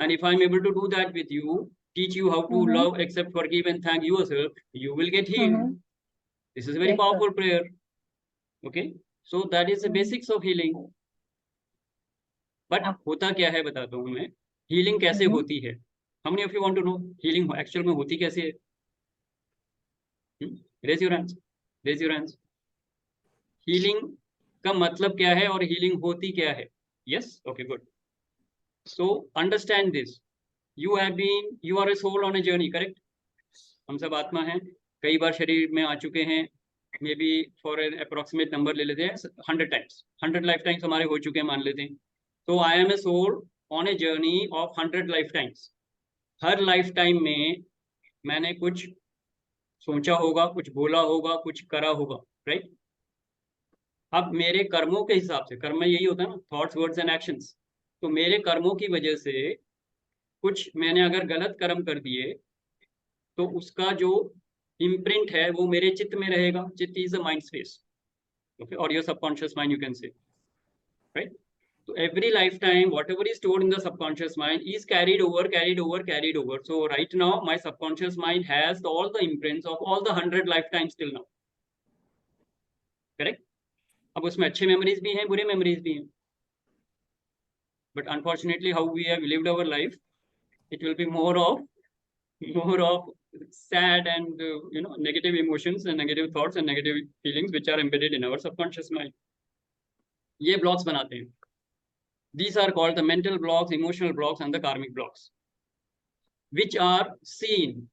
And if I'm able to do that with you, teach you how to love, accept, forgive, and thank yourself, you will get healed. This is a very Yes, sir. powerful prayer. Okay. So that is the basics of healing. But होता क्या है बताता हूँ मैं. Healing कैसे होती है? How many of you want to know healing actual में होती कैसे है? Raise your hands. Raise your hands. Healing का मतलब क्या है और healing होती क्या है? Yes? Okay, good. So understand this. You are a soul on a journey, correct? हम सब आत्मा हैं, कई बार शरीर में आ चुके हैं. May be for an approximate number ले लेते हैं 100 टाइम्स, 100 लाइफ टाइम्स हमारे हो चुके हैं मान लेते हैं. तो I am a soul on a journey of 100 lifetimes. हर लाइफ टाइम में मैंने कुछ सोचा होगा, कुछ बोला होगा, कुछ करा होगा, राइट? अब मेरे कर्मों के हिसाब से, कर्म में यही होता है ना, थॉट्स, वर्ड्स एंड एक्शंस. तो मेरे कर्मों की वजह से कुछ मैंने अगर गलत कर्म कर दिए तो उसका जो इम्प्रिंट है वो मेरे चित्त में रहेगा. चित्त is a mind space, okay, or your subconscious mind, you can say, right? So every lifetime whatever is stored in the subconscious mind is carried over. So right now my subconscious mind has all the imprints of all the 100 lifetimes till now, correct? अब उसमें अच्छे memories भी हैं, बुरे memories भी हैं, but unfortunately how we have lived our life, it will be more of sad and negative emotions and negative thoughts and negative feelings which are embedded in our subconscious mind. ये blocks बनाते हैं. These are called the mental blocks, emotional blocks, and the karmic blocks, which are seen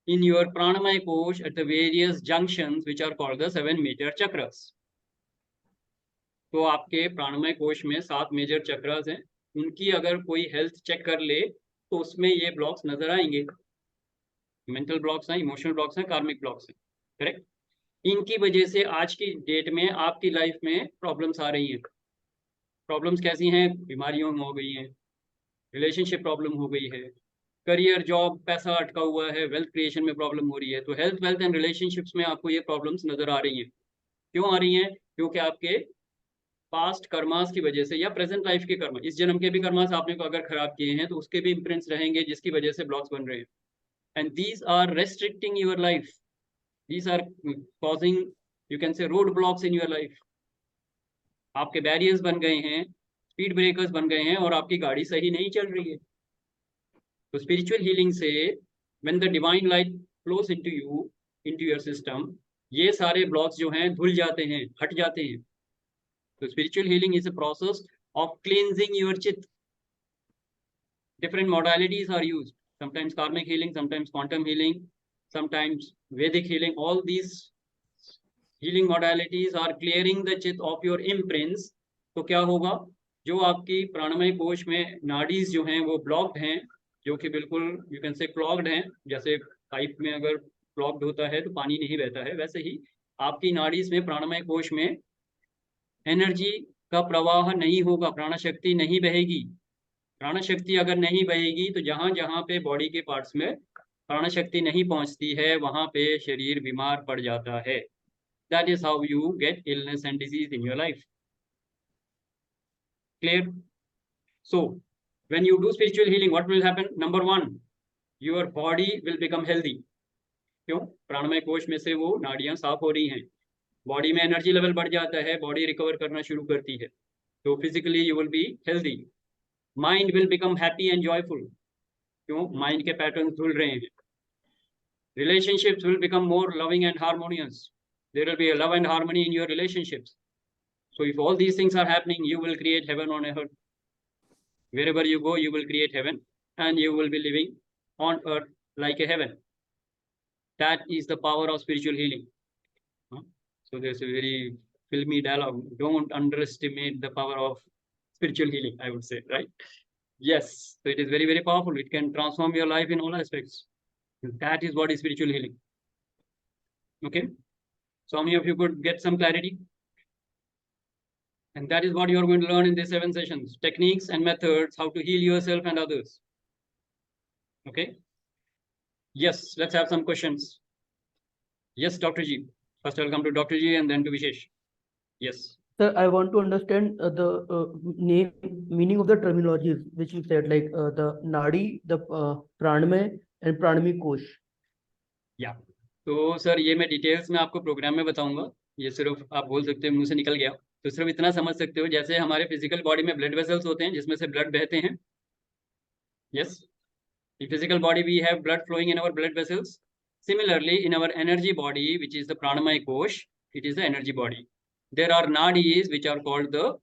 in your pranamaya kosh at the various junctions, which are called the 7 major chakras. तो आपके प्राणमय कोश में 7 major chakras हैं. उनकी अगर कोई हेल्थ चेक कर ले तो उसमें ये ब्लॉक्स नजर आएंगे. मेंटल ब्लॉक्स हैं, इमोशनल ब्लॉक्स हैं, कार्मिक ब्लॉक्स हैं, करेक्ट? इनकी वजह से आज की डेट में आपकी लाइफ में प्रॉब्लम्स आ रही हैं. प्रॉब्लम्स कैसी हैं? बीमारियों हो गई हैं, रिलेशनशिप प्रॉब्लम हो गई है, करियर, जॉब, पैसा अटका हुआ है, वेल्थ क्रिएशन में प्रॉब्लम हो रही है. तो हेल्थ, वेल्थ एंड रिलेशनशिप्स में आपको ये प्रॉब्लम्स नजर आ रही हैं. क्यों आ रही हैं? क्योंकि आपके पास्ट कर्मास की वजह से या प्रेजेंट लाइफ के कर्म, इस जन्म के भी कर्मास आपने को अगर खराब किए हैं तो उसके भी इम्प्रिंट्स रहेंगे, जिसकी वजह से ब्लॉक्स बन रहे हैं. And these are restricting your life. These are causing, you can say, roadblocks in your life. आपके बैरियर्स बन गए हैं, स्पीड ब्रेकर्स बन गए हैं और आपकी गाड़ी सही नहीं चल रही है. तो स्पिरिचुअल हीलिंग से when the divine light flows into you, into your system, ये सारे ब्लॉक्स जो हैं धुल जाते हैं, हट जाते हैं. तो spiritual healing is a process of cleansing your chit. Different modalities are used. Sometimes karmic healing, sometimes quantum healing, sometimes Vedic healing. All these healing modalities are clearing the chit of your imprints. तो क्या होगा, जो आपकी प्राणमय कोश में नाड़ीज जो हैं वो ब्लॉक्ड हैं, जो कि बिल्कुल यू कैन से क्लॉग्ड हैं, जैसे पाइप में अगर क्लॉग्ड होता है तो पानी नहीं बहता है, वैसे ही आपकी नाड़ीज में प्राणमय कोश में एनर्जी का प्रवाह नहीं होगा, प्राण शक्ति नहीं बहेगी। प्राण शक्ति अगर नहीं बहेगी तो जहां जहां पे बॉडी के पार्ट्स में प्राण शक्ति नहीं पहुंचती है वहां पे शरीर बीमार पड़ जाता है। That is how you get illness and disease in your life. Clear? So when you do spiritual healing what will happen? Number 1, your body will become healthy. क्यों? प्राणमय कोश में से वो नाड़ियां साफ हो रही हैं, बॉडी में एनर्जी लेवल बढ़ जाता है, बॉडी रिकवर करना शुरू करती है, तो physically you will be healthy. Mind will become happy and joyful. क्यों? माइंड के पैटर्न धुल रहे हैं। Relationships will become more loving and harmonious. There will be a love and harmony in your relationships. So if all these things are happening, you will create heaven on earth. Wherever you go, you will create heaven and you will be living on earth like a heaven. That is the power of spiritual healing. So there's a very filmy dialogue. Don't underestimate the power of spiritual healing, I would say, right? Yes, so it is very, very powerful. It can transform your life in all aspects. That is what is spiritual healing. Okay, so how many of you could get some clarity? And that is what you are going to learn in these 7 sessions: techniques and methods, how to heal yourself and others. Okay, yes, let's have some questions. Yes, Dr. Ji. First I'll come to Dr. Ji and then to Vishesh. Yes. Sir, I want to understand the meaning of the terminologies which you said, like the nadi, the pranamay and pranami kosh. Yeah. तो sir ये मैं details में आपको programme में बताऊंगा, ये सिर्फ आप बोल सकते हो मुंह से निकल गया, तो सिर्फ इतना समझ सकते हो जैसे हमारे फिजिकल बॉडी में ब्लड वेसल्स होते हैं जिसमें से ब्लड बहते हैं. Yes, in physical body we have blood flowing in our blood vessels. Similarly, in our energy body, which is the pranamaya kosh, it is the energy body. There are nadis which are called the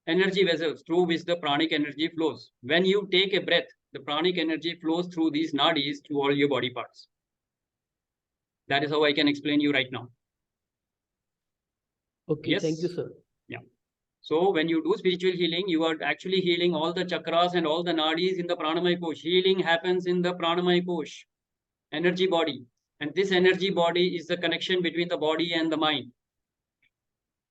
energy vessels through which the pranic energy flows. When you take a breath, the pranic energy flows through these nadis to all your body parts. That is how I can explain you right now. Okay, Yes. thank you, sir. Yeah. So when you do spiritual healing, you are actually healing all the chakras and all the nadis in the pranamaya kosh. Healing happens in the pranamaya kosh, energy body. And this energy body is the connection between the body and the mind.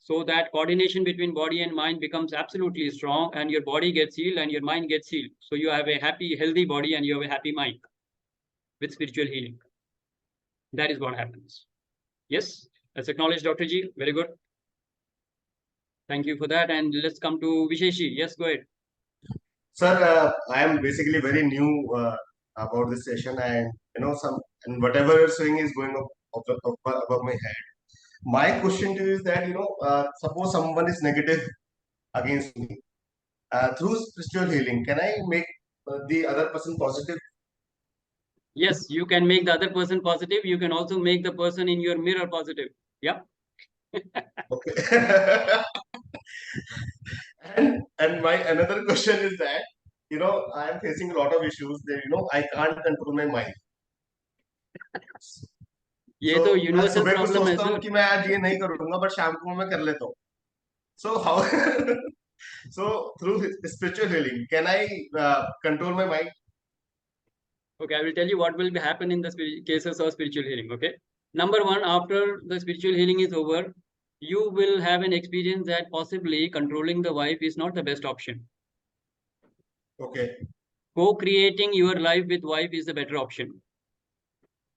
So that coordination between body and mind becomes absolutely strong, and your body gets healed and your mind gets healed. So you have a happy, healthy body and you have a happy mind with spiritual healing. That is what happens. Yes, let's acknowledge Dr. Ji. Very good. Thank you for that. And let's come to Visheshi. Yes, go ahead. Sir, I am basically very new about this session, and and whatever you're saying is going above my head. My question to you is that suppose someone is negative against me, through spiritual healing, can I make the other person positive? Yes, you can make the other person positive. You can also make the person in your mirror positive. Yeah. Okay. And my another question is that I am facing a lot of issues that I can't control my mind. ये तो universal सुबह को problem है सोचता हूँ sir. कि मैं आज ये नहीं करूंगा, बट शाम को मैं कर लेता हूँ. So how? So through spiritual healing, can I control my mind? Okay, I will tell you what will happen in the cases of spiritual healing. Okay. Number 1, after the spiritual healing is over, you will have an experience that possibly controlling the wife is not the best option. Okay. Co-creating your life with wife is the better option.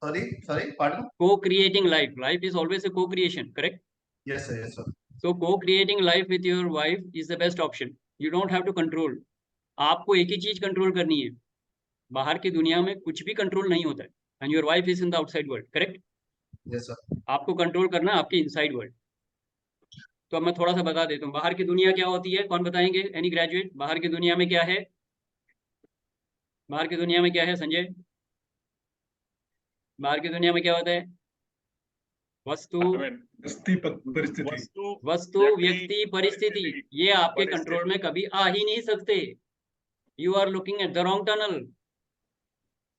Sorry, pardon? Co-creating life. Life is always a co-creation, correct? Yes, sir. Yes, sir. So co-creating life with your wife is the best option. You don't have to control. आपको एक ही चीज control करनी है. बाहर की दुनिया में कुछ भी कंट्रोल नहीं होता है. And your wife is in the outside world, correct? Yes, sir. आपको कंट्रोल करना है आपके इनसाइड वर्ल्ड. तो अब मैं थोड़ा सा बता देता हूँ बाहर की दुनिया क्या होती है. कौन बताएंगे? Any graduate? बाहर की दुनिया में क्या है? बाहर की दुनिया में क्या है संजय? बाहर की दुनिया में क्या होता है? वस्तु, व्यक्ति, परिस्थिति. ये आपके कंट्रोल में कभी आ ही नहीं सकते. You are looking at the wrong tunnel.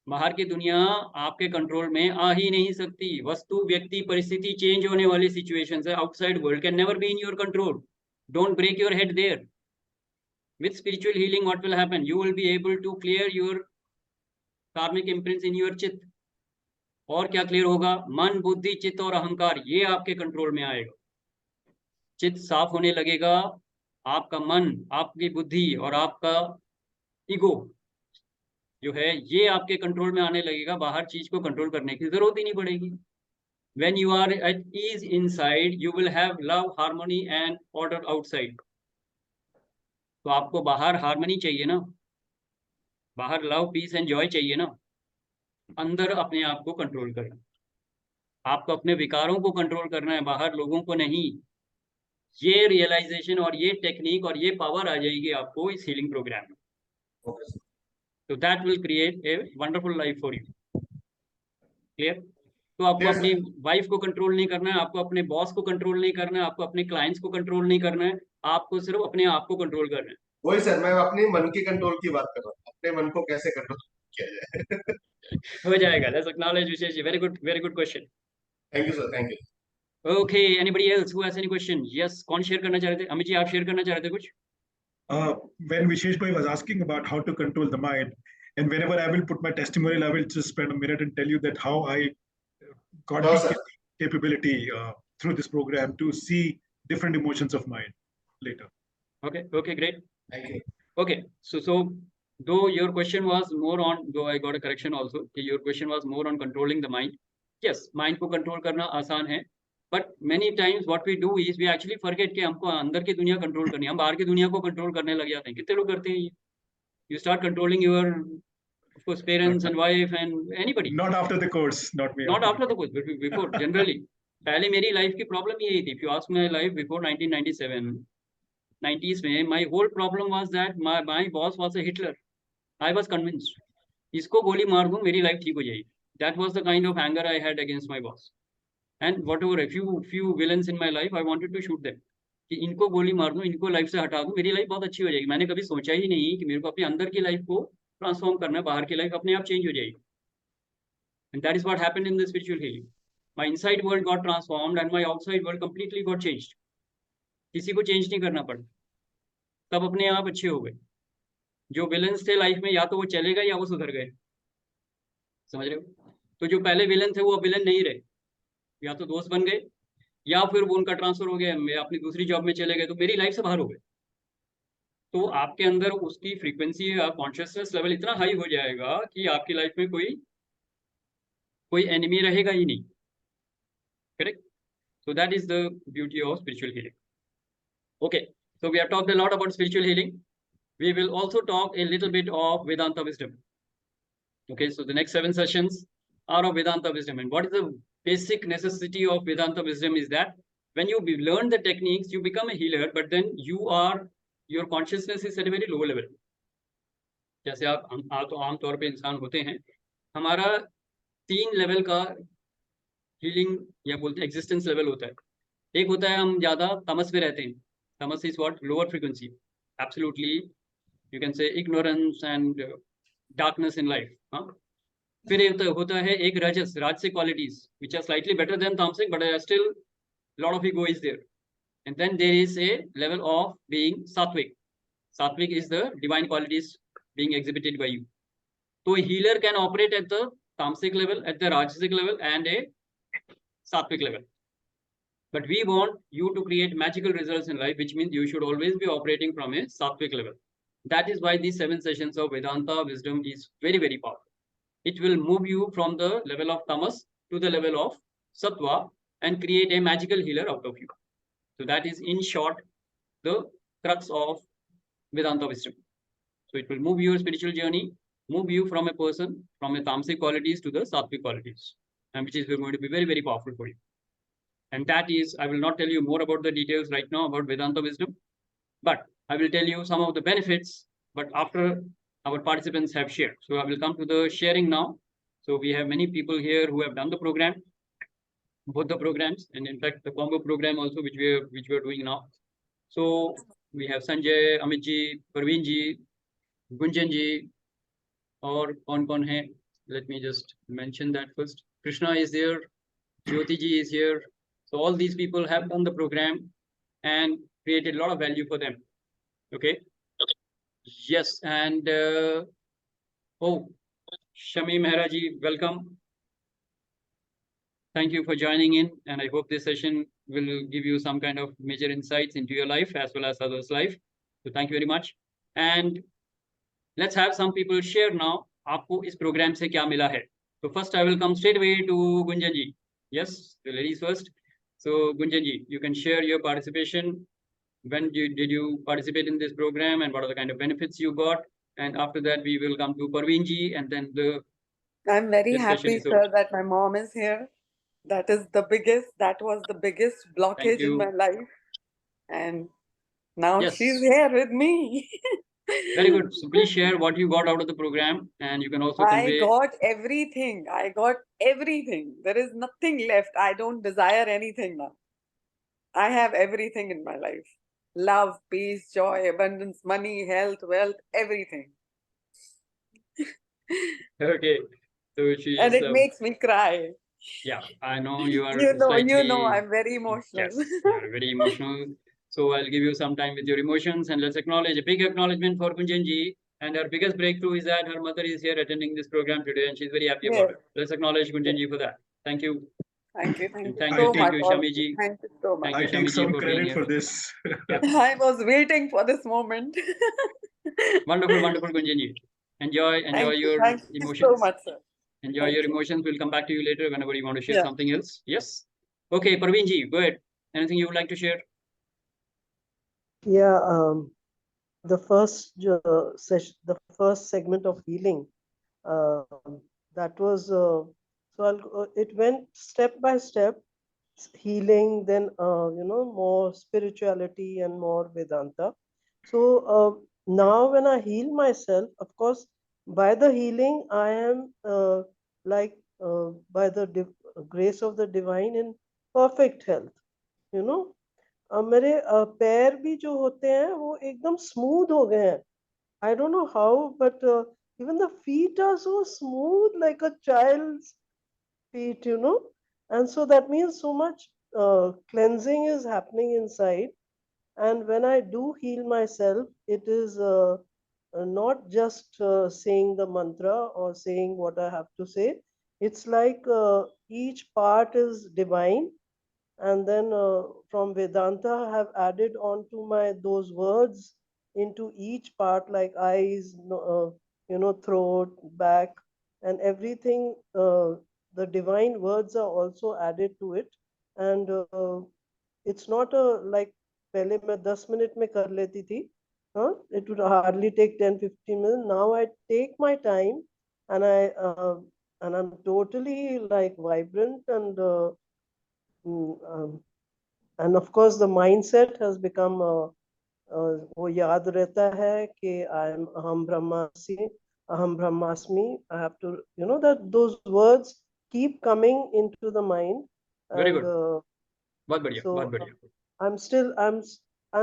बाहर की दुनिया आपके कंट्रोल में आ ही नहीं सकती. वस्तु, व्यक्ति, परिस्थिति चेंज होने वाली सिचुएशंस है. Outside world can never be in your control. Don't break your head there. With spiritual healing, what will happen? You will be able to clear your karmic imprints in your चित्त. और क्या clear होगा? मन, बुद्धि, चित्त और अहंकार, ये आपके कंट्रोल में आएगा. चित्त साफ होने लगेगा. आपका मन, आपकी बुद्धि और आपका ईगो जो है ये आपके कंट्रोल में आने लगेगा. बाहर चीज को कंट्रोल करने की जरूरत ही नहीं पड़ेगी. When you are at ease inside, you will have love, harmony and order outside. तो आपको बाहर हार्मनी चाहिए ना, बाहर लव, पीस एंड जॉय चाहिए ना, अंदर अपने आप को कंट्रोल करना. आपको अपने विकारों को कंट्रोल करना है, बाहर लोगों को नहीं. ये रियलाइजेशन और ये टेक्निक और ये पावर आ जाएगी आपको इस हीलिंग प्रोग्राम में. तो that will create a wonderful life for you. Clear? तो आपको Yes, अपनी वाइफ को कंट्रोल नहीं करना है, आपको अपने बॉस को कंट्रोल नहीं करना है, आपको अपने क्लाइंट्स को कंट्रोल नहीं करना है, आपको सिर्फ अपने आप को कंट्रोल करना है. वही सर, मैं अपने मन की कंट्रोल की बात कर रहा हूँ. अपने मन को कैसे कंट्रोल किया जाए. हो जाएगा. Let's acknowledge Vishesh. Very good question. Thank you sir, thank you. Okay, anybody else who has any question? Yes, कौन शेयर करना चाह रहे थे? अमित जी, आप शेयर करना चाह रहे थे कुछ? When Vishesh bhai was asking about how to control the mind, and whenever I will put my testimonial, I will just spend a minute and tell you that how I got No, the sir. capability through this program to see different emotions of mind later. Okay, great. Thank you. Okay, so though your question was more on, though I got a correction also, your question was more on controlling the mind. Yes, mind को control करना आसान है, but many times what we do is we actually forget कि हमको अंदर की दुनिया control करनी है. हम बाहर की दुनिया को कंट्रोल करने लग जाते हैं. कितने लोग करते हैं ये? You start controlling your, of course, parents and wife and anybody. Not after the course, not me. Not after the course, but before. Generally, पहले मेरी लाइफ की प्रॉब्लम यही थी. If you ask my life before 1997, 90s में, my whole problem was that my boss was a Hitler. I was convinced. इसको गोली मार दूं मेरी लाइफ ठीक हो जाएगी. That was the kind of anger I had against my boss. And whatever, a few villains in my life, I wanted to shoot them. कि इनको गोली मार दूं, इनको लाइफ से हटा दूं, मेरी लाइफ बहुत अच्छी हो जाएगी. मैंने कभी सोचा ही नहीं कि मेरे को अपने अंदर की लाइफ को ट्रांसफॉर्म करना है, बाहर की लाइफ अपने आप चेंज हो जाएगी. And that is what happened in the spiritual healing. My inside world got transformed and my outside world completely got changed. किसी को चेंज नहीं करना पड़ा, तब अपने आप अच्छे हो गए. जो विलन्स थे लाइफ में, या तो वो चले गए या वो सुधर गए. समझ रहे हो? तो जो पहले विलन थे वो अब विलन नहीं रहे, या तो दोस्त बन गए या फिर वो उनका ट्रांसफर हो गया, मैं अपनी दूसरी जॉब में चले गए, तो मेरी लाइफ से बाहर हो गए. तो आपके अंदर उसकी फ्रीक्वेंसी, कॉन्शियसनेस लेवल इतना हाई हो जाएगा कि आपकी लाइफ में कोई एनिमी रहेगा ही नहीं. Correct? So that is the beauty of spiritual healing. Okay, so we have talked a lot about spiritual healing. We will also talk a little bit of Vedanta wisdom. Okay, so the next 7 sessions are of Vedanta wisdom. And what is the basic necessity of Vedanta wisdom is that when you learn the techniques, you become a healer, but then your consciousness is at a very low level. जैसे आप तो आमतौर पे इंसान होते हैं, हमारा 3 level का हीलिंग या बोलते हैं एग्जिस्टेंस लेवल होता है. एक होता है हम ज्यादा तमस में रहते हैं. Tamas is what? Lower frequency. Absolutely you can say ignorance and darkness in life. हाँ. फिर होता है एक राजसिक qualities which are slightly better than tamasic, but still lot of ego is there. And then there is a level of being sattvic. Sattvic is the divine qualities being exhibited by you. So a healer can operate at the tamasic level, at the rajasic level, and a sattvic level. But we want you to create magical results in life, which means you should always be operating from a sattvic level. That is why these 7 sessions of Vedanta wisdom is very, very powerful. It will move you from the level of tamas to the level of sattva and create a magical healer out of you. So that is, in short, the crux of Vedanta wisdom. So it will move your spiritual journey, move you from a person, from a tamasic qualities to the sattvic qualities, and which is going to be very, very powerful for you. And that is, I will not tell you more about the details right now about Vedanta wisdom, but I will tell you some of the benefits, but after our participants have shared. So I will come to the sharing now. So we have many people here who have done the program, both the programs, and in fact the combo program also, which we are doing now. So we have Sanjay, Amit ji, Parveen ji, Gunjan ji, और कौन है? Let me just mention that first. Krishna is there, Jyoti ji is here. So all these people have done the program and created a lot of value for them. Okay. Yes, and oh, Shami Mehra ji, welcome. Thank you for joining in, and I hope this session will give you some kind of major insights into your life as well as others' life. So thank you very much. And let's have some people share now. आपको इस program से क्या मिला है? So first I will come straight away to Gunjan ji. Yes, the ladies first. So Gunjan ji, you can share your participation. When did you participate in this program, and what are the kind of benefits you got? And after that, we will come to Parveen ji, and then the I'm very this session happy, is over. sir, that my mom is here. That was the biggest Thank blockage in you. my life. And now Yes. she's here with me. Very good. So please share what you got out of the program, and you can also I convey. got everything. I got everything. There is nothing left. I don't desire anything now. I have everything in my life. Love, peace, joy, abundance, money, health, wealth, everything. Okay. So she And is. it makes me cry. Yeah, I know you are You know, slightly. I'm very emotional. Yes, you are very emotional. So I'll give you some time with your emotions, and let's acknowledge a big acknowledgement for Gunjan ji. And her biggest breakthrough is that her mother is here attending this program today, and she's very happy about Yes. it. Let's acknowledge Gunjan ji for that. Thank you. Thank you And so much. thank you, Shami ji. Thank you so much. Thank I you, take Shami ji, some for being credit here. for this. Yeah. I was waiting for this moment. Wonderful, wonderful, Gunjan ji. Enjoy your Thank you emotions. so much, sir. Enjoy Thank your you. emotions. We'll come back to you later whenever you want to share Yeah. something else. Yes. Okay, Parveen ji, go ahead. Anything you would like to share? Yeah, the first session, the first segment of healing, that was it went step by step, healing, then more spirituality and more Vedanta. So now when I heal myself, of course, by the healing I am by the grace of the divine in perfect health, you know. मेरे पैर भी जो होते हैं वो एकदम smooth हो गए हैं. I don't know how, but even the feet are so smooth like a child's feet, you know. And so that means so much cleansing is happening inside. And when I do heal myself, it is not just saying the mantra or saying what I have to say. It's like each part is divine, and then from Vedanta I have added on to my those words into each part, like eyes, throat, back, and everything. The divine words are also added to it, and it's not a like पहले मैं 10 minute में कर लेती थी. It would hardly take 10-15 minutes. Now I take my time, and I'm totally like vibrant, and of course the mindset has become वो याद रहता है कि अहम ब्रह्मास्मि. I have to, that those words keep coming into the mind. Very And good. बहुत बढ़िया, so बहुत बढ़िया. I'm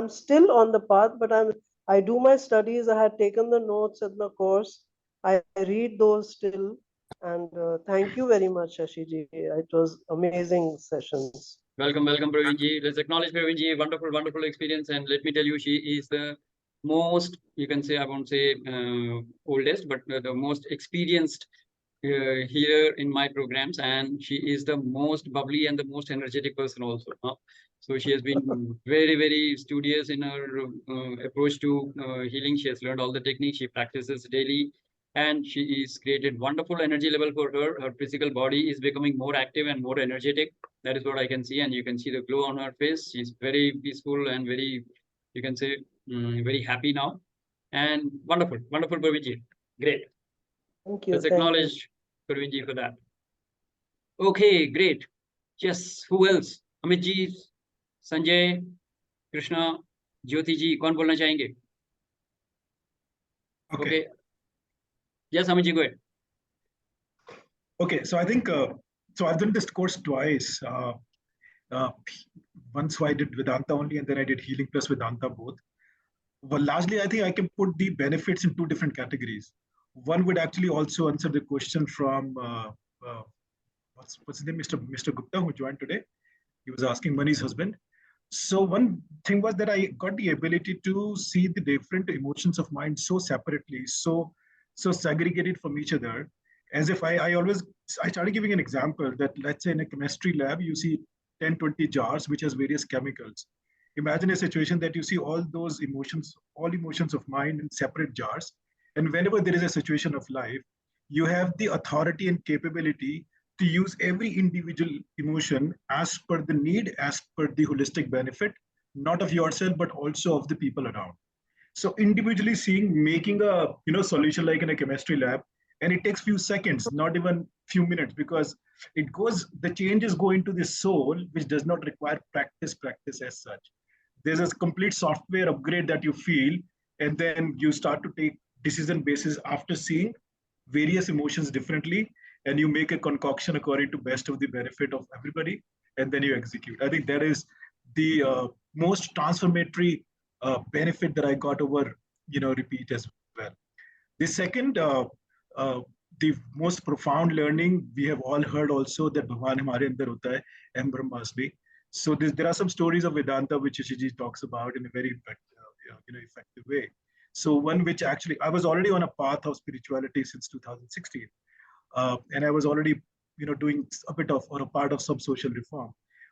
still on the path, but I do my studies. I had taken the notes at the course. I read those still, and thank you very much, Shashi ji. It was amazing sessions. Welcome, Praveen ji. Let's acknowledge Praveen ji. Wonderful, wonderful experience. And let me tell you, she is the most, you can say, I won't say oldest, but the most experienced healer in my programs. And she is the most bubbly and the most energetic person also. So she has been very, very studious in her approach to healing. She has learned all the techniques. She practices daily. And she is created wonderful energy level for her. Her physical body is becoming more active and more energetic. That is what I can see, and you can see the glow on her face. She's very peaceful and very, you can say, very happy now. And wonderful, wonderful, Praveen. Great. Thank you. Let's acknowledge Praveen for that. Okay, great. Yes, who else? Amit ji, Sanjay, Krishna, Jyoti ji, कौन बोलना चाहेंगे? Okay. Yes, Amit ji, go ahead. Okay, so I think so I've done this course twice. Once I did Vedanta only, and then I did healing plus Vedanta both. Well, largely, I think I can put the benefits in two different categories. One would actually also answer the question from what's his name, Mr. Gupta, who joined today. He was asking Mani's husband. So one thing was that I got the ability to see the different emotions of mind so separately, so segregated from each other. As if I started giving an example that, let's say in a chemistry lab, you see 10, 20 jars which has various chemicals. Imagine a situation that you see all emotions of mind in separate jars. And whenever there is a situation of life, you have the authority and capability to use every individual emotion as per the need, as per the holistic benefit, not of yourself, but also of the people around. So individually seeing, making a solution like in a chemistry lab, and it takes few seconds, not even few minutes, because the changes go into the soul, which does not require practice as such. There's a complete software upgrade that you feel, and then you start to take decision basis after seeing various emotions differently, and you make a concoction according to best of the benefit of everybody, and then you execute. I think that is the most transformatory benefit that I got over repeat as well. The second, the most profound learning, we have all heard also that Bhagwan hamare andar hota hai, Ahem Brahmasmi. So there are some stories of Vedanta which Shashi talks about in a very effective way. So one which actually, I was already on a path of spirituality since 2016. And I was already, doing a bit of or a part of some social reform.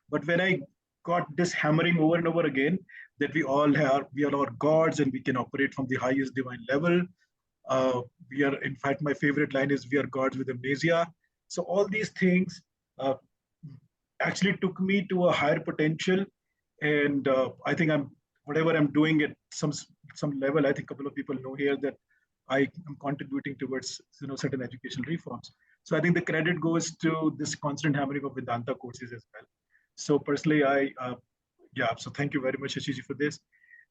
But when I got this hammering over and over again that we are all gods and we can operate from the highest divine level. We are, in fact, my favorite line is, we are gods with amnesia. So all these things actually took me to a higher potential, and I think whatever I'm doing at some level, I think a couple of people know here that I am contributing towards certain educational reforms. So I think the credit goes to this constant hammering of Vedanta courses as well. So personally, so thank you very much, Shashi, for this.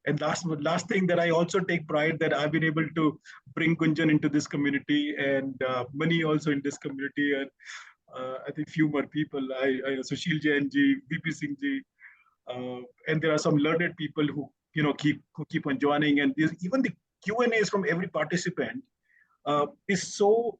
And last thing, that I also take pride that I've been able to bring Gunjan into this community, and Mani also in this community, and I think few more people. Sushil Jain ji, VP Singh ji, and there are some learned people who keep on joining, and even the Q&As from every participant is so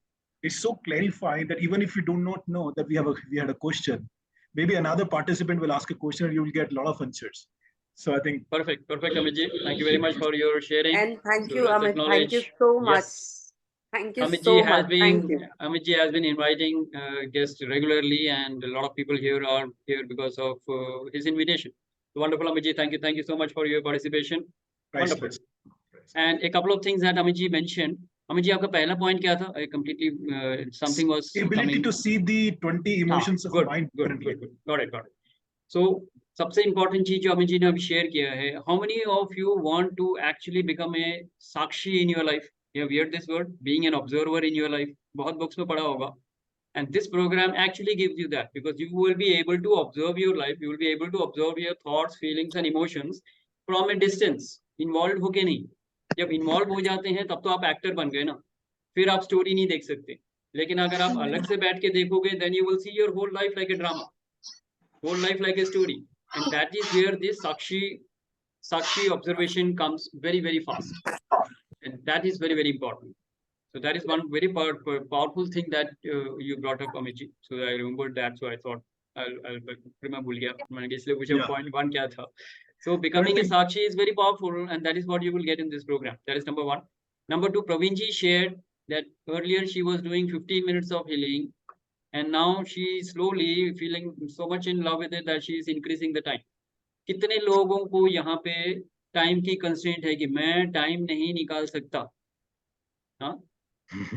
clarifying that even if you do not know that we had a question, maybe another participant will ask a question and you will get a lot of answers. So I think perfect, Amit ji. Thank you very much for your sharing. And thank So you, let's Amit. Thank you acknowledge- so much. Yes. Thank you Amit so ji has much. Thank been you. Amit ji has been inviting guests regularly, and a lot of people here are here because of his invitation. Wonderful, Amit ji. Thank you so much for your participation. Wonderful. priceless. And a couple of things that Amit ji mentioned. Amit ji, आपका पहला point क्या था? I completely something was Ability coming. to see the 20 emotions of good, mind good, differently. good. Got it. So सबसे important चीज जो अमित जी ने अभी share किया है, how many of you want to actually become a sakshi in your life? You have heard this word, being an observer in your life. बहुत books में पढ़ा होगा. And this program actually gives you that, because you will be able to observe your life, you will be able to observe your thoughts, feelings and emotions from a distance. Involved होके नहीं. जब involved हो जाते हैं तब तो आप actor बन गए ना. फिर आप story नहीं देख सकते. लेकिन अगर आप अलग से बैठ के देखोगे, then you will see your whole life like a drama. Whole life like a story. And that is where this Sakshi observation comes very, very fast. And that is very, very important. So that is one very powerful thing that you brought up, Amit. So I remembered that. So I thought I'll Yeah. point one kya tha. So becoming a Sakshi is very powerful, and that is what you will get in this program. That is number one. Number two, Pravinji shared that earlier she was doing 15 minutes of healing, and now she is slowly feeling so much in love with it that she is increasing the time. कितने लोगों को यहाँ पे time की constraint है कि मैं time नहीं निकाल सकता? हाँ?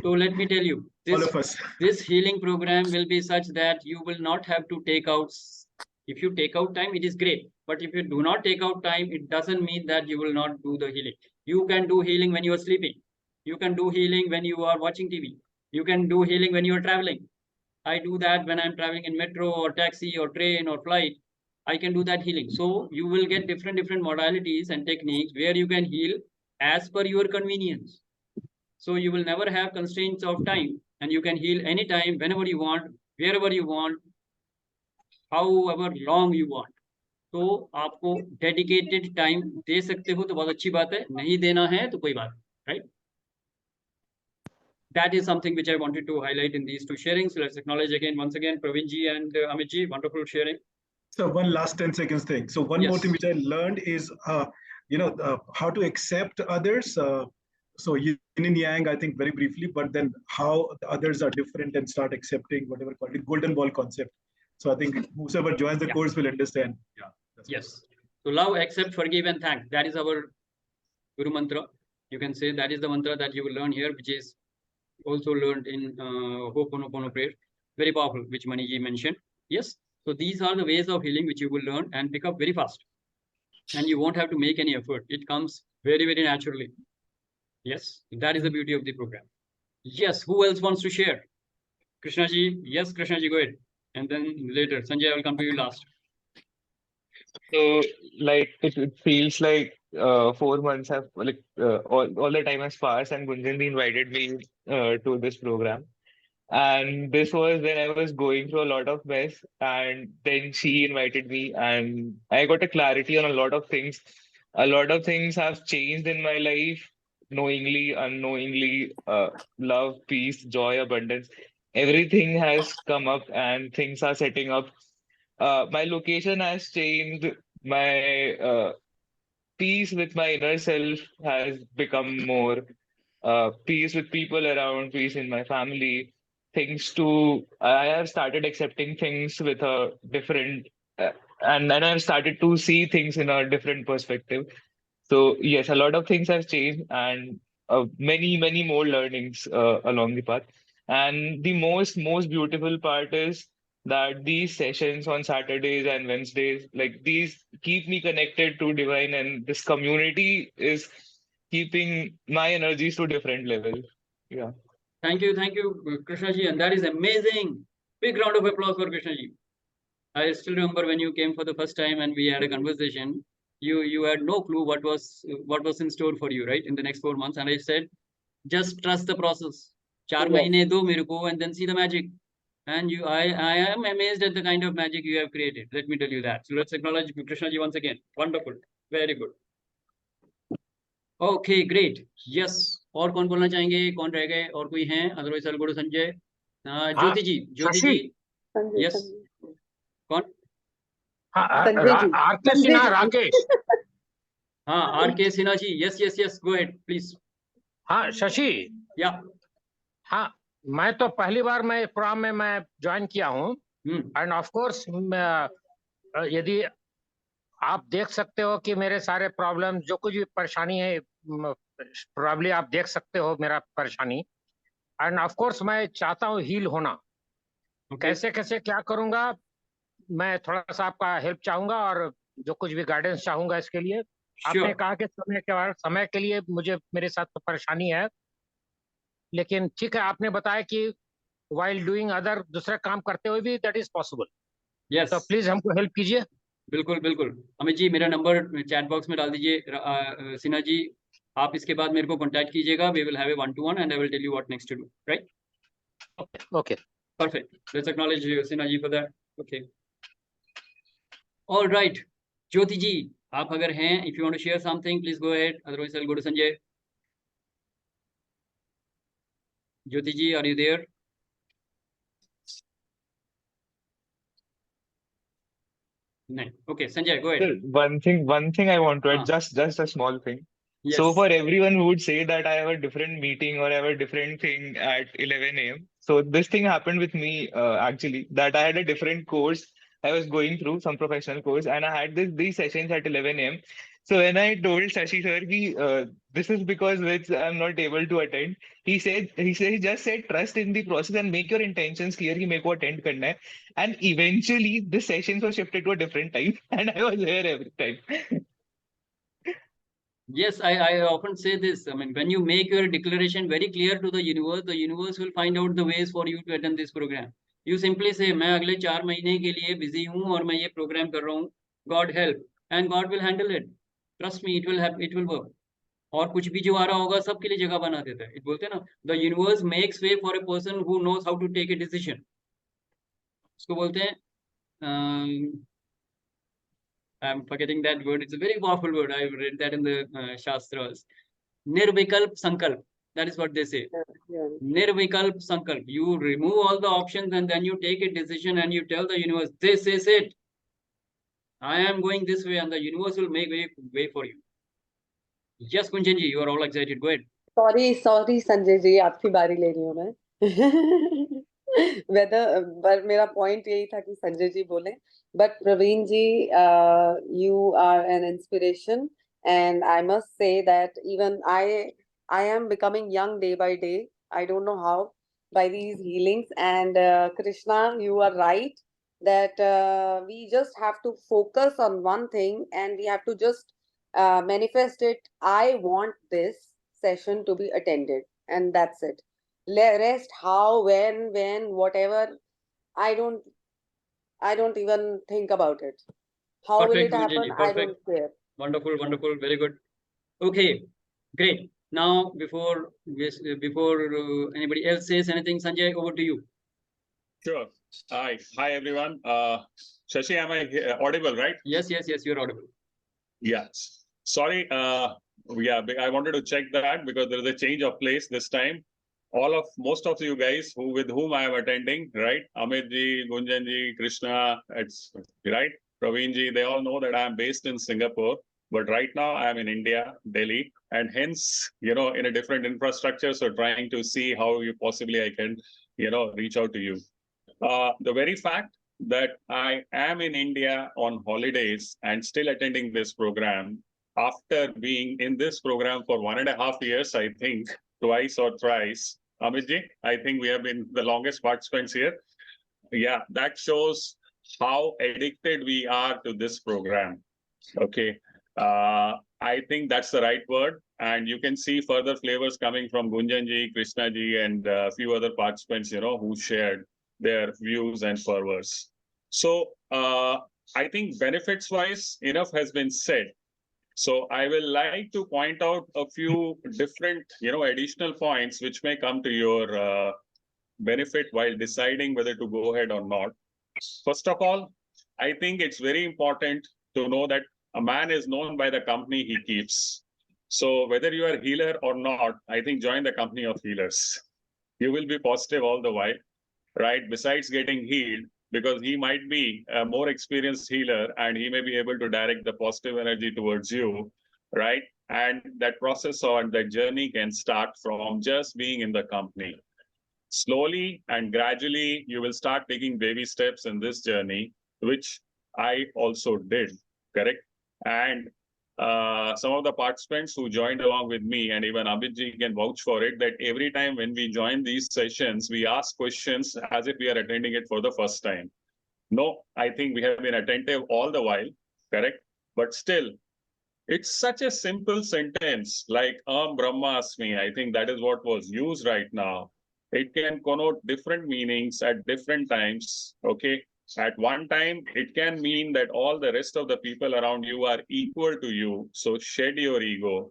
So let me tell you, All of us. this healing program will be such that you will not have to take out. If you take out time, it is great. But if you do not take out time, it doesn't mean that you will not do the healing. You can do healing when you are sleeping. You can do healing when you are watching TV. You can do healing when you are traveling. I do that when I'm traveling in metro or taxi or train or flight. I can do that healing. So you will get different modalities and techniques where you can heal as per your convenience. So you will never have constraints of time, and you can heal anytime, whenever you want, wherever you want, however long you want. तो आपको dedicated time दे सकते हो तो बहुत अच्छी बात है, नहीं देना है तो कोई बात नहीं, right? That is something which I wanted to highlight in these two sharings. So let's acknowledge again, once again, Praveen ji and Amit ji, wonderful sharing. So one last 10 seconds thing. So one more Yes. thing which I learned is, how to accept others. So yin and yang, I think very briefly, but then how the others are different and start accepting whatever called it golden ball concept. So I think whoever joins the Yeah. course will understand. Yeah. Yes. So love, accept, forgive, and thank. That is our Guru mantra. You can say that is the mantra that you will learn here, which is also learned in Ho'oponopono prayer. Very powerful, which Maniji mentioned. Yes. So these are the ways of healing which you will learn and pick up very fast. And you won't have to make any effort. It comes very, very naturally. Yes. That is the beauty of the program. Yes. Who else wants to share? Krishna ji. Yes, Krishna ji, go ahead. And then later, Sanjay, I will come to you last. So, like, it feels like 4 months have, like, all the time has passed, and Gunjan invited me to this program. And this was when I was going through a lot of mess, and then she invited me, and I got a clarity on a lot of things. A lot of things have changed in my life, knowingly, unknowingly. Love, peace, joy, abundance. Everything has come up, and things are setting up. My location has changed. My peace with my inner self has become more. Peace with people around, peace in my family. I have started accepting things with a different, and then I've started to see things in a different perspective. So yes, a lot of things have changed, and many more learnings along the path. And the most beautiful part is that these sessions on Saturdays and Wednesdays, like these, keep me connected to divine, and this community is keeping my energies to different levels. Yeah. Thank you, Krishna ji, and that is amazing. Big round of applause for Krishna ji. I still remember when you came for the first time and we had a conversation. You had no clue what was in store for you, right, in the next 4 months. And I said, just trust the process. 4 mahine do mere ko, and then see the magic. And I am amazed at the kind of magic you have created. Let me tell you that. So let's acknowledge Krishna ji once again. Wonderful, very good. Okay, great. Yes. और कौन बोलना चाहेंगे? कौन रह गए? और कोई हैं? Otherwise, I'll go to Sanjay. Jyoti ji. Jyoti Shashi. जी. Yes. कौन? आरके सिन्हा, राकेश। हाँ, RK Sinha ji. Yes. Go ahead, please. हाँ, शशि। Yeah. हाँ, मैं तो पहली बार मैं प्रोग्राम में मैं ज्वाइन किया हूँ। एंड ऑफ कोर्स यदि आप देख सकते हो कि मेरे सारे प्रॉब्लम, जो कुछ भी परेशानी है, प्रॉब्लम आप देख सकते हो मेरा परेशानी। एंड ऑफ कोर्स मैं चाहता हूँ हील होना। कैसे क्या करूँगा, मैं थोड़ा सा आपका हेल्प चाहूंगा और जो कुछ भी गाइडेंस चाहूंगा इसके लिए। आपने कहा कि समय के लिए मुझे, मेरे साथ तो परेशानी है, लेकिन ठीक है, आपने बताया कि while डूइंग अदर, दूसरे काम करते हुए भी दैट इज पॉसिबल। Yes. तो प्लीज हमको हेल्प कीजिए। बिल्कुल। अमित जी, मेरा नंबर चैट बॉक्स में डाल दीजिए। सिन्हा जी, आप इसके बाद मेरे को कांटेक्ट कीजिएगा. We will have a 1-to-1 and I will tell you what next to do. Right? Okay. Perfect. Let's acknowledge Sinha ji for that. Okay. All right. Jyoti ji, आप अगर हैं, if you want to share something, please go ahead. Otherwise, I'll go to Sanjay. Jyoti ji, are you there? No. Okay, Sanjay, go ahead. One thing I want to add, just a small thing. Yes. So for everyone who would say that I have a different meeting or I have a different thing at 11 a.m. So this thing happened with me actually, that I had a different course. I was going through some professional course and I had these sessions at 11 a.m. So when I told Shashi Dhar ki this is because which I'm not able to attend, he just said trust in the process and make your intentions clear कि मेरे को attend करना है. And eventually the sessions were shifted to a different time and I was there every time. Yes, I often say this. I mean, when you make your declaration very clear to the universe will find out the ways for you to attend this program. You simply say, मैं अगले 4 महीने के लिए busy हूँ और मैं ये program कर रहा हूँ. God help, and God will handle it. Trust me, it will work. और कुछ भी जो आ रहा होगा सबके लिए जगह बना देता है. it बोलते हैं ना, the universe makes way for a person who knows how to take a decision. उसको बोलते हैं I'm forgetting that word. It's a very powerful word. I read that in the Shastras. Nirvikalp Sankalp. That is what they say. Yeah. Nirvikalp Sankalp. You remove all the options and then you take a decision and you tell the universe, this is it. I am going this way, and the universe will make way for you. Yes, Kunjan ji, you are all excited. Go ahead. Sorry Sanjay ji, आपकी बारी ले रही हूँ मैं. पर मेरा point यही था कि संजय जी बोले. But Praveen ji, you are an inspiration, and I must say that even I am becoming young day by day. I don't know how, by these healings. And Krishna, you are right that we just have to focus on one thing, and we have to just manifest it. I want this session to be attended, and that's it. Rest, how, when, whatever, I don't even think about it. How will Perfect, it Kunjan ji. happen? I Perfect. don't care. Wonderful, wonderful, very good. Okay, great. Now, before anybody else says anything, Sanjay, over to you. Sure. Hi everyone. Shashi, am I audible, right? Yes, you're audible. Yes. Sorry. Yeah, I wanted to check that because there is a change of place this time. Most of you guys with whom I am attending, right? Amit ji, Gunjan ji, Krishna, it's right. Praveen ji, they all know that I am based in Singapore, but right now I am in India, Delhi, and hence, in a different infrastructure. So trying to see how possibly I can, reach out to you. The very fact that I am in India on holidays and still attending this program after being in this program for 1.5 years, I think, twice or thrice. Amitji, I think we have been the longest participants here. Yeah, that shows how addicted we are to this program. Okay. I think that's the right word. And you can see further flavors coming from Gunjanji, Krishnaji, and a few other participants, who shared their views and fervors. So I think benefits-wise, enough has been said. So I will like to point out a few different, additional points which may come to your benefit while deciding whether to go ahead or not. First of all, I think it's very important to know that a man is known by the company he keeps. So whether you are a healer or not, I think join the company of healers. You will be positive all the while, right? Besides getting healed, because he might be a more experienced healer and he may be able to direct the positive energy towards you, right? And that process or that journey can start from just being in the company. Slowly and gradually, you will start taking baby steps in this journey, which I also did, correct? And some of the participants who joined along with me, and even Abhijit can vouch for it, that every time when we join these sessions, we ask questions as if we are attending it for the first time. No, I think we have been attentive all the while, correct? But still, it's such a simple sentence like Brahmasmi. I think that is what was used right now. It can connote different meanings at different times, okay? At one time, it can mean that all the rest of the people around you are equal to you, so shed your ego.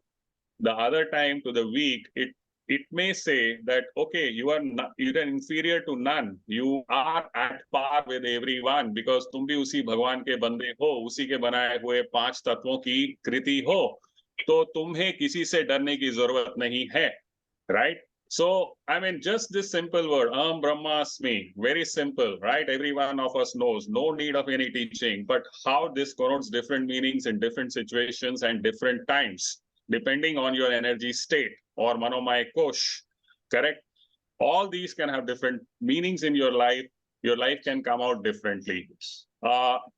The other time, to the weak, it may say that, okay, you're inferior to none. You are at par with everyone because तुम भी उसी भगवान के बंदे हो, उसी के बनाए हुए 5 तत्वों की कृति हो, तो तुम्हें किसी से डरने की जरूरत नहीं है, right? So, I mean, just this simple word, Brahmasmi, very simple, right? Every one of us knows, no need of any teaching, but how this connotes different meanings in different situations and different times, depending on your energy state or Manomaya Kosh, correct? All these can have different meanings in your life. Your life can come out differently.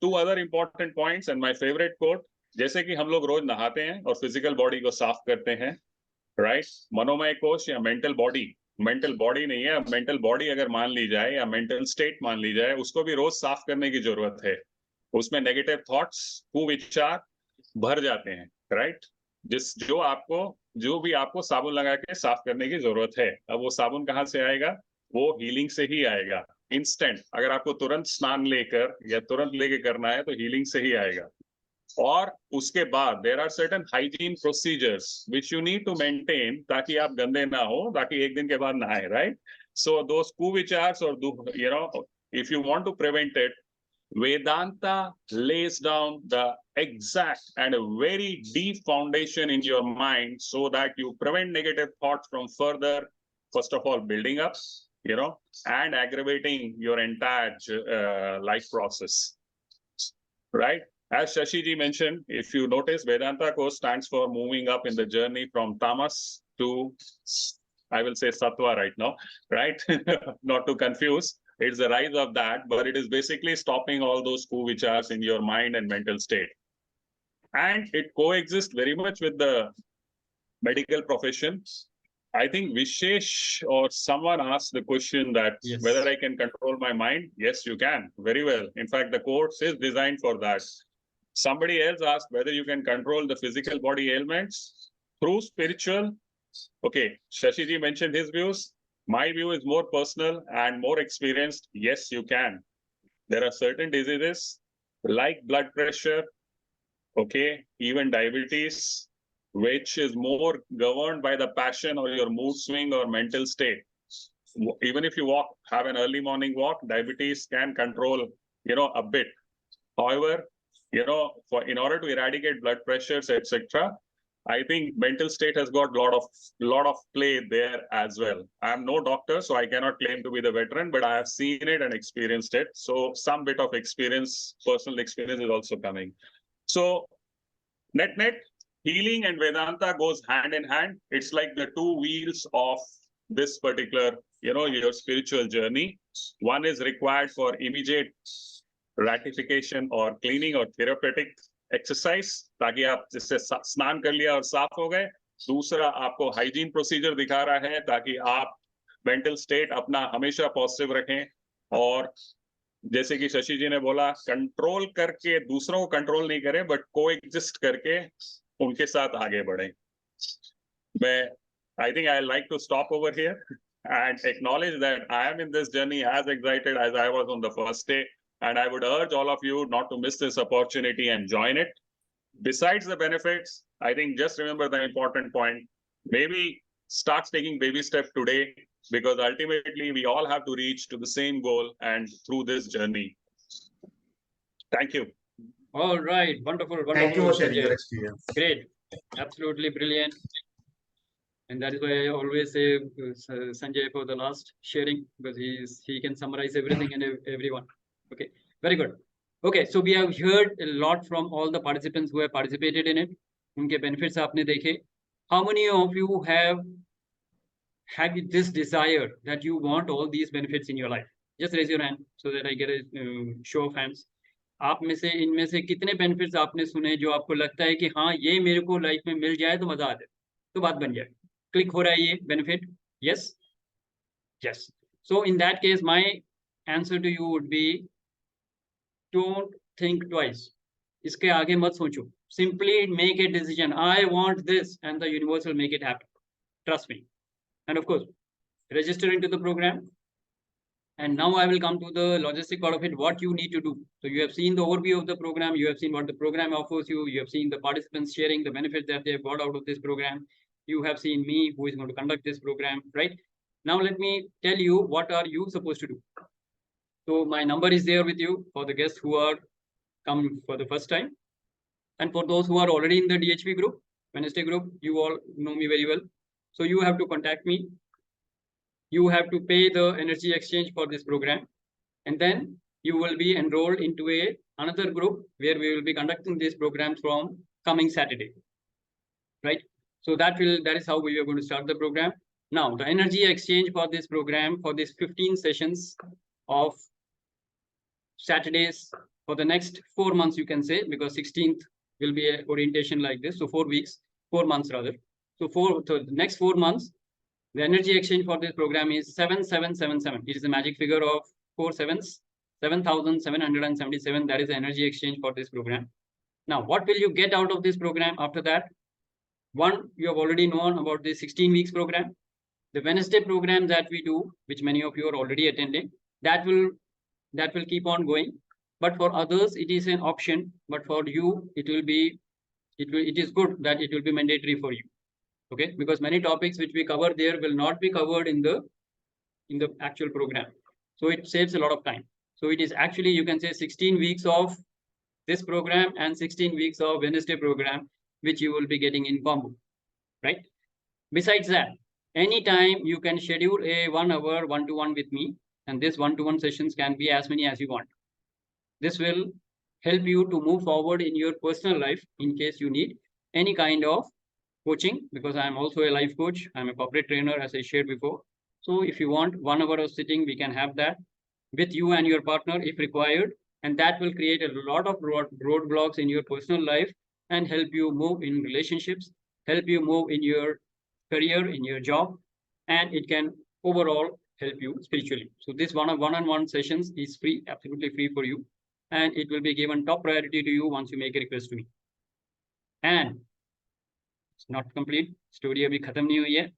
Two other important points and my favorite quote, जैसे कि हम लोग रोज नहाते हैं और physical body को साफ करते हैं, राइट? मनोमय कोश या मेंटल बॉडी नहीं है, मेंटल बॉडी अगर मान ली जाए या मेंटल स्टेट मान ली जाए, उसको भी रोज साफ करने की जरूरत है. उसमें नेगेटिव थॉट्स, कुविचार भर जाते हैं, राइट? जो भी आपको साबुन लगा के साफ करने की जरूरत है. अब वो साबुन कहाँ से आएगा? वो हीलिंग से ही आएगा, इंस्टेंट. अगर आपको तुरंत स्नान लेकर या तुरंत लेके करना है तो हीलिंग से ही आएगा. और उसके बाद there are certain hygiene procedures which you need to maintain ताकि आप गंदे ना हो, ताकि एक दिन के बाद नहाए, राइट? सो दोस कुविचार्स और if you want to prevent it, Vedanta lays down the exact and a very deep foundation in your mind so that you prevent negative thoughts from further, first of all, building up, and aggravating your entire life process, right? As Shashi ji mentioned, if you notice, Vedanta course stands for moving up in the journey from tamas to, I will say, sattva right now, right? Not to confuse. It's the rise of that, but it is basically stopping all those kuvichars in your mind and mental state. And it coexists very much with the medical profession. I think Vishesh or someone asked the question that whether I can control my mind. Yes, you can. Very well. In fact, the course is designed for that. Somebody else asked whether you can control the physical body ailments through spiritual. Okay, Shashi ji mentioned his views. My view is more personal and more experienced. Yes, you can. There are certain diseases like blood pressure, okay, even diabetes, which is more governed by the passion or your mood swing or mental state. Even if you have an early morning walk, diabetes can control, a bit. However, in order to eradicate blood pressures, etc., I think mental state has got lot of play there as well. I am no doctor, so I cannot claim to be the veteran, but I have seen it and experienced it. So some bit of experience, personal experience is also coming. So net, healing and Vedanta goes hand in hand. It's like the two wheels of this particular, your spiritual journey. One is required for immediate ratification or cleaning or therapeutic exercise ताकि आप जिससे स्नान कर लिया और साफ हो गए. दूसरा आपको हाइजीन प्रोसीजर दिखा रहा है ताकि आप मेंटल स्टेट अपना हमेशा पॉजिटिव रखें, और जैसे कि शशि जी ने बोला, कंट्रोल करके दूसरों को कंट्रोल नहीं करें, बट कोएग्जिस्ट करके उनके साथ आगे बढ़ें. मैं I think I like to stop over here and acknowledge that I am in this journey as excited as I was on the first day. And I would urge all of you not to miss this opportunity and join it. Besides the benefits, I think just remember the important point. Maybe start taking baby steps today, because ultimately we all have to reach to the same goal and through this journey. Thank you. All right. Wonderful. Thank you for sharing your experience. Great. Absolutely brilliant. And that is why I always say Sanjay for the last sharing, because he can summarize everything and everyone. Okay, very good. Okay, so we have heard a lot from all the participants who have participated in it. Unke benefits aapne dekhe. How many of you have this desire that you want all these benefits in your life? Just raise your hand so that I get a show of hands. आप में से इनमें से कितने benefits आपने सुने जो आपको लगता है कि हाँ ये मेरे को लाइफ में मिल जाए तो मजा आ जाए, तो बात बन जाए. क्लिक हो रहा है ये benefit? Yes, yes. So in that case my answer to you would be, don't think twice. इसके आगे मत सोचो. Simply make a decision. I want this, and the universe will make it happen. Trust me. And of course, register into the program. And now I will come to the logistic part of it, what you need to do. So you have seen the overview of the program. You have seen what the program offers you. You have seen the participants sharing the benefits that they have got out of this program. You have seen me, who is going to conduct this program, right? Now let me tell you, what are you supposed to do? So my number is there with you for the guests who are come for the first time. And for those who are already in the DHP group, Wednesday group, you all know me very well. So you have to contact me. You have to pay the energy exchange for this program. And then you will be enrolled into another group where we will be conducting this program from coming Saturday, right? So that is how we are going to start the program. Now, the energy exchange for this program, for these 15 sessions of Saturdays for the next 4 months, you can say, because 16th will be an orientation like this. So 4 months rather. So the next 4 months, the energy exchange for this program is 7777. It is a magic figure of 4 sevens, 7,777. That is the energy exchange for this program. Now, what will you get out of this program after that? One, you have already known about the 16 weeks program. The Wednesday program that we do, which many of you are already attending, that will keep on going. But for others, it is an option. But for you, it is good that it will be mandatory for you. Okay, because many topics which we cover there will not be covered in the actual program. So it saves a lot of time. So it is actually, you can say 16 weeks of this program and 16 weeks of Wednesday program, which you will be getting in combo, right? Besides that, anytime you can schedule a 1 hour one-to-one with me, and this one-to-one sessions can be as many as you want. This will help you to move forward in your personal life in case you need any kind of coaching, because I am also a life coach. I'm a corporate trainer, as I shared before. So if you want 1 hour of sitting, we can have that with you and your partner if required. And that will create a lot of roadblocks in your personal life and help you move in relationships, help you move in your career, in your job, and it can overall help you spiritually. So this one-on-one sessions is free, absolutely free for you. And it will be given top priority to you once you make a request to me. And it's not complete. Story अभी खत्म नहीं हुई है.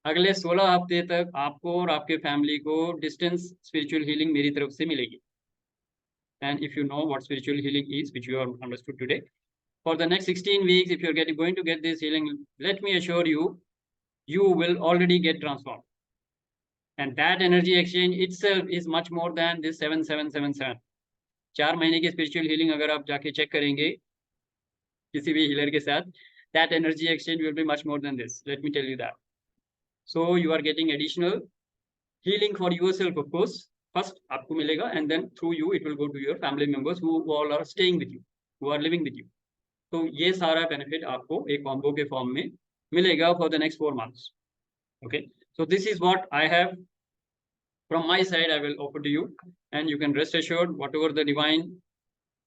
अगले 16 हफ्ते तक आपको और आपके फैमिली को डिस्टेंस स्पिरिचुअल हीलिंग मेरी तरफ से मिलेगी. And if you know what spiritual healing is, which you have understood today, for the next 16 weeks, if you're going to get this healing, let me assure you, you will already get transformed. And that energy exchange itself is much more than this 7777. 4 महीने की spiritual healing अगर आप जाके check करेंगे किसी भी healer के साथ, that energy exchange will be much more than this. Let me tell you that. So you are getting additional healing for yourself, of course. First आपको मिलेगा, and then through you it will go to your family members who all are staying with you, who are living with you. तो ये सारा benefit आपको एक combo के form में मिलेगा for the next 4 months. Okay, so this is what I have from my side. I will offer to you, and you can rest assured whatever the divine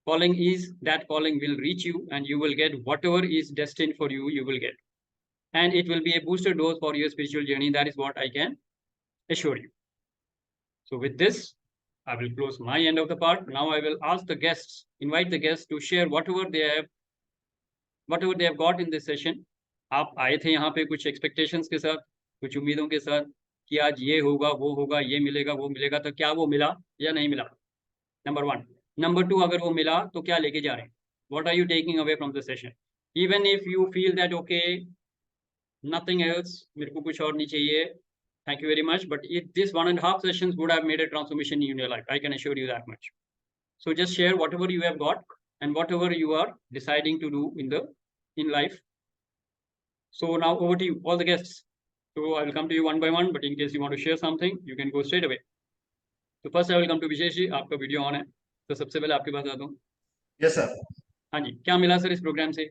calling is, that calling will reach you, and you will get whatever is destined for you, you will get. And it will be a booster dose for your spiritual journey. That is what I can assure you. So with this, I will close my end of the part. Now I will ask the guests, invite the guests to share whatever they have got in this session. आप आए थे यहाँ पे कुछ expectations के साथ, कुछ उम्मीदों के साथ कि आज ये होगा, वो होगा, ये मिलेगा, वो मिलेगा, तो क्या वो मिला या नहीं मिला? Number 1. Number 2, अगर वो मिला तो क्या लेके जा रहे हैं? What are you taking away from the session? Even if you feel that okay, nothing else, मेरे को कुछ और नहीं चाहिए, thank you very much. But if this 1.5 sessions would have made a transformation in your life, I can assure you that much. So just share whatever you have got and whatever you are deciding to do in life. So now over to you, all the guests. So I will come to you one by one, but in case you want to share something, you can go straight away. So first I will come to Vishesh जी. आपका video on है, तो सबसे पहले आपके पास आता हूँ. Yes sir. हाँ जी, क्या मिला सर इस प्रोग्राम से?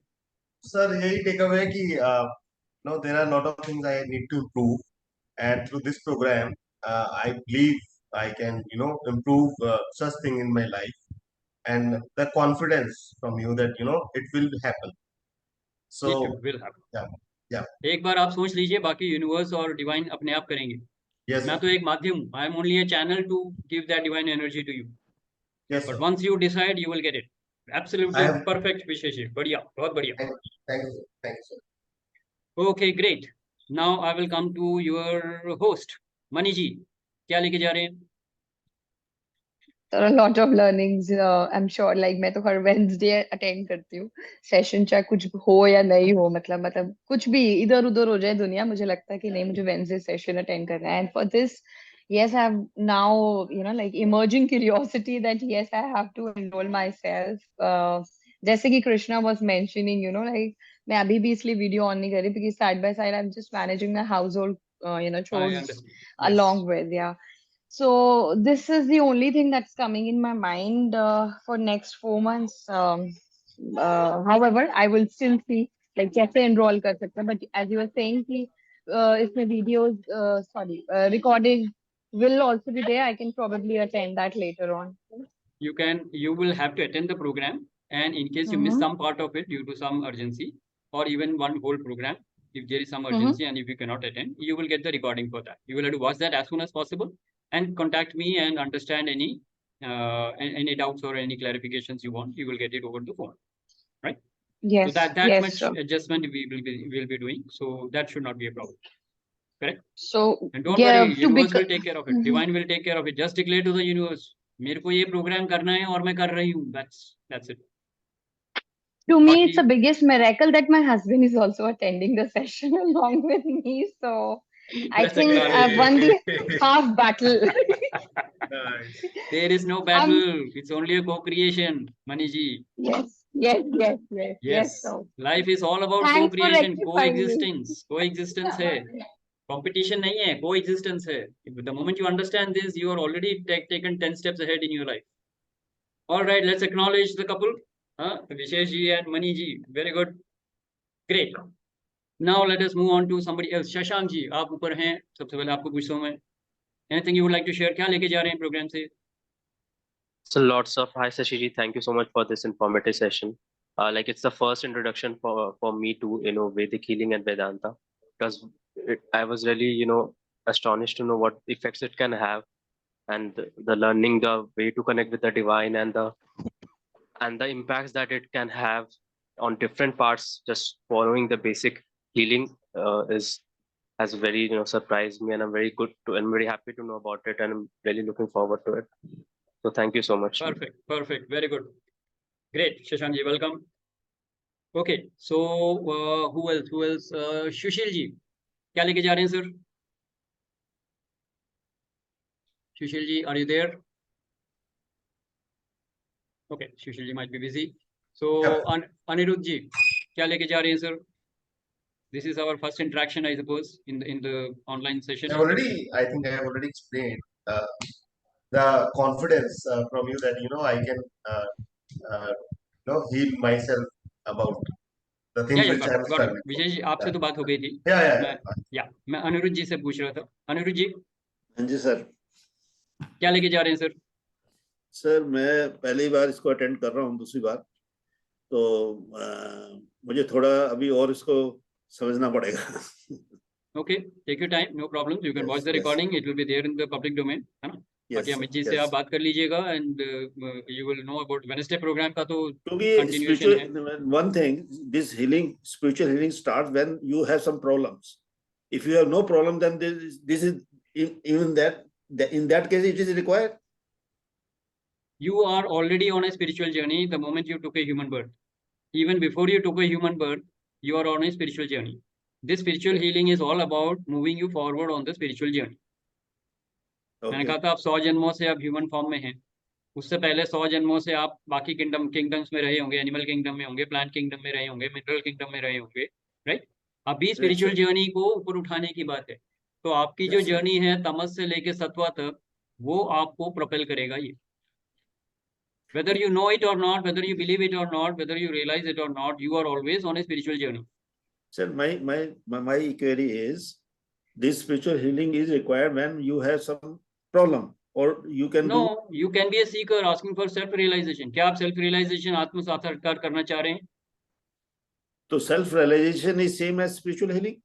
सर यही टेक अवे कि no there are lot of things I need to improve, and through this program I believe I can improve such thing in my life, and the confidence from you that it will happen. So it will happen. Yeah. एक बार आप सोच लीजिए, बाकी universe और divine अपने आप करेंगे. Yes, मैं तो एक माध्यम हूँ. I am only a channel to give that divine energy to you. Yes, but sir. once you decide, you will get it. Absolutely perfect, Vishesh. बढ़िया, बहुत बढ़िया. Thank you, sir. Thank you, sir. Okay, great. Now I will come to your host, Mani जी. क्या लेके जा रहे हैं? There are a lot of learnings. I'm sure. Like मैं तो हर Wednesday attend करती हूँ session, चाहे कुछ हो या नहीं हो, मतलब कुछ भी इधर उधर हो जाए दुनिया, मुझे लगता है कि नहीं, मुझे Wednesday session attend करना है. And for this, yes, I have now like emerging curiosity that yes, I have to enroll myself. जैसे कि Krishna was mentioning, like मैं अभी भी इसलिए video on नहीं कर रही because side by side I'm just managing my household, chores along with So this is the only thing that's coming in my mind for next 4 months. However, I will still see like कैसे enroll कर सकते हैं. But as you were saying कि इसमें videos, recording will also be there. I can probably attend that later on. You will have to attend the program, and in case you miss some part of it due to some urgency, or even one whole program, if there is some urgency and if you cannot attend, you will get the recording for that. You will have to watch that as soon as possible and contact me and understand any doubts or any clarifications you want. You will get it over the phone, right? Yes. So that yes, much sir. adjustment we will be doing. So that should not be a problem. Correct? So and don't worry, universe will take care of it. Divine will take care of it. Just declare to the universe, मेरे को ये program करना है और मैं कर रही हूँ. That's it. To me, it's the biggest miracle that my husband is also attending the session along with me. So I think I've won the half battle. Nice. There is no battle. It's only a co-creation, Maniji. Yes. So Life is all about thanks for co-creation, rectifying me. coexistence है. Competition नहीं है, coexistence है. The moment you understand this, you are already taken 10 steps ahead in your life. All right, let's acknowledge the couple. Vishesh ji and Mani ji. Very good. Great. Now let us move on to somebody else. Shashank ji, आप ऊपर हैं. सबसे पहले आपको पूछता हूँ मैं. Anything you would like to share? क्या लेके जा रहे हैं program से? So lots of hi Shashi ji, thank you so much for this informative session. Like it's the first introduction for me to Vedic healing and Vedanta, because I was really astonished to know what effects it can have, and the learning the way to connect with the divine and the impacts that it can have on different parts. Just following the basic healing has very surprised me, and I'm very happy to know about it, and I'm really looking forward to it. So thank you so much. Perfect. Very good. Great, Shashank ji, welcome. Okay, so who else? Sushil ji, क्या लेके जा रहे हैं sir? Sushil ji, are you there? Okay, Sushil ji might be busy. So Anirudh ji, क्या लेके जा रहे हैं sir? This is our first interaction, I suppose, in the online session. I think I have already explained the confidence from you that I can heal myself about the things which I am struggling. Vijay ji, आपसे तो बात हो गई थी. मैं अनिरुद्ध जी से पूछ रहा था. अनिरुद्ध जी. हाँ जी सर. क्या लेके जा रहे हैं सर? सर मैं पहली बार इसको अटेंड कर रहा हूँ, दूसरी बार, तो मुझे थोड़ा अभी और इसको समझना पड़ेगा. Okay, take your time, no problem. You can watch the recording. It will be there in the public domain, है ना? बाकी अमित जी से आप बात कर लीजिएगा, and you will know about Wednesday program का तो continuation है. One thing, this healing, spiritual healing starts when you have some problems. If you have no problem, then this is even that in that case it is required. You are already on a spiritual journey the moment you took a human birth. Even before you took a human birth, you are on a spiritual journey. This spiritual healing is all about moving you forward on the spiritual journey. मैंने कहा था आप 100 जन्मों से आप human form में हैं. उससे पहले 100 जन्मों से आप बाकी किंगडम्स में रहे होंगे, एनिमल किंगडम में होंगे, प्लांट किंगडम में रहे होंगे, मिनरल किंगडम में रहे होंगे, राइट? अभी स्पिरिचुअल जर्नी को ऊपर उठाने की बात है. तो आपकी जो जर्नी है तमस से लेके सत्वा तक, वो आपको प्रोपेल करेगा. ये whether you know it or not, whether you believe it or not, whether you realize it or not, you are always on a spiritual journey. Sir, my query is, this spiritual healing is required when you have some problem, or you can you can be a seeker asking for self realization. क्या आप self realization आत्म साक्षात्कार करना चाह रहे हैं? तो self realization is same as spiritual healing.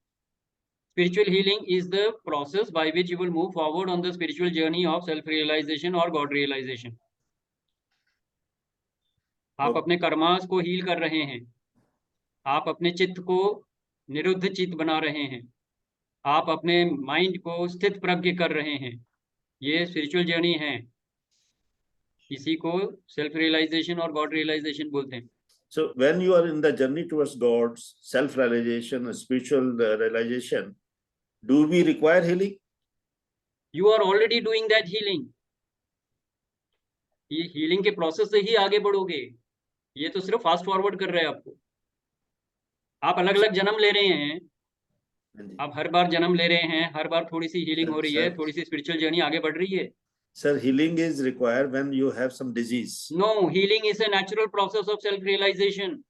Spiritual healing is the process by which you will move forward on the spiritual journey of self realization or God realization. आप अपने कर्मास को हील कर रहे हैं. आप अपने चित्त को निरुद्ध चित्त बना रहे हैं. आप अपने माइंड को स्थित प्रज्ञ कर रहे हैं. ये स्पिरिचुअल जर्नी है. इसी को सेल्फ रियलाइजेशन और गॉड रियलाइजेशन बोलते हैं. So when you are in the journey towards God's self realization, spiritual realization, do we require healing? You are already doing that healing. ये हीलिंग के प्रोसेस से ही आगे बढ़ोगे. ये तो सिर्फ फास्ट फॉरवर्ड कर रहे हैं आपको. आप अलग अलग जन्म ले रहे हैं. आप हर बार जन्म ले रहे हैं, हर बार थोड़ी सी हीलिंग हो रही है, थोड़ी सी स्पिरिचुअल जर्नी आगे बढ़ रही है. Sir, healing is required when you have some disease. No, healing is a natural process of self-realization.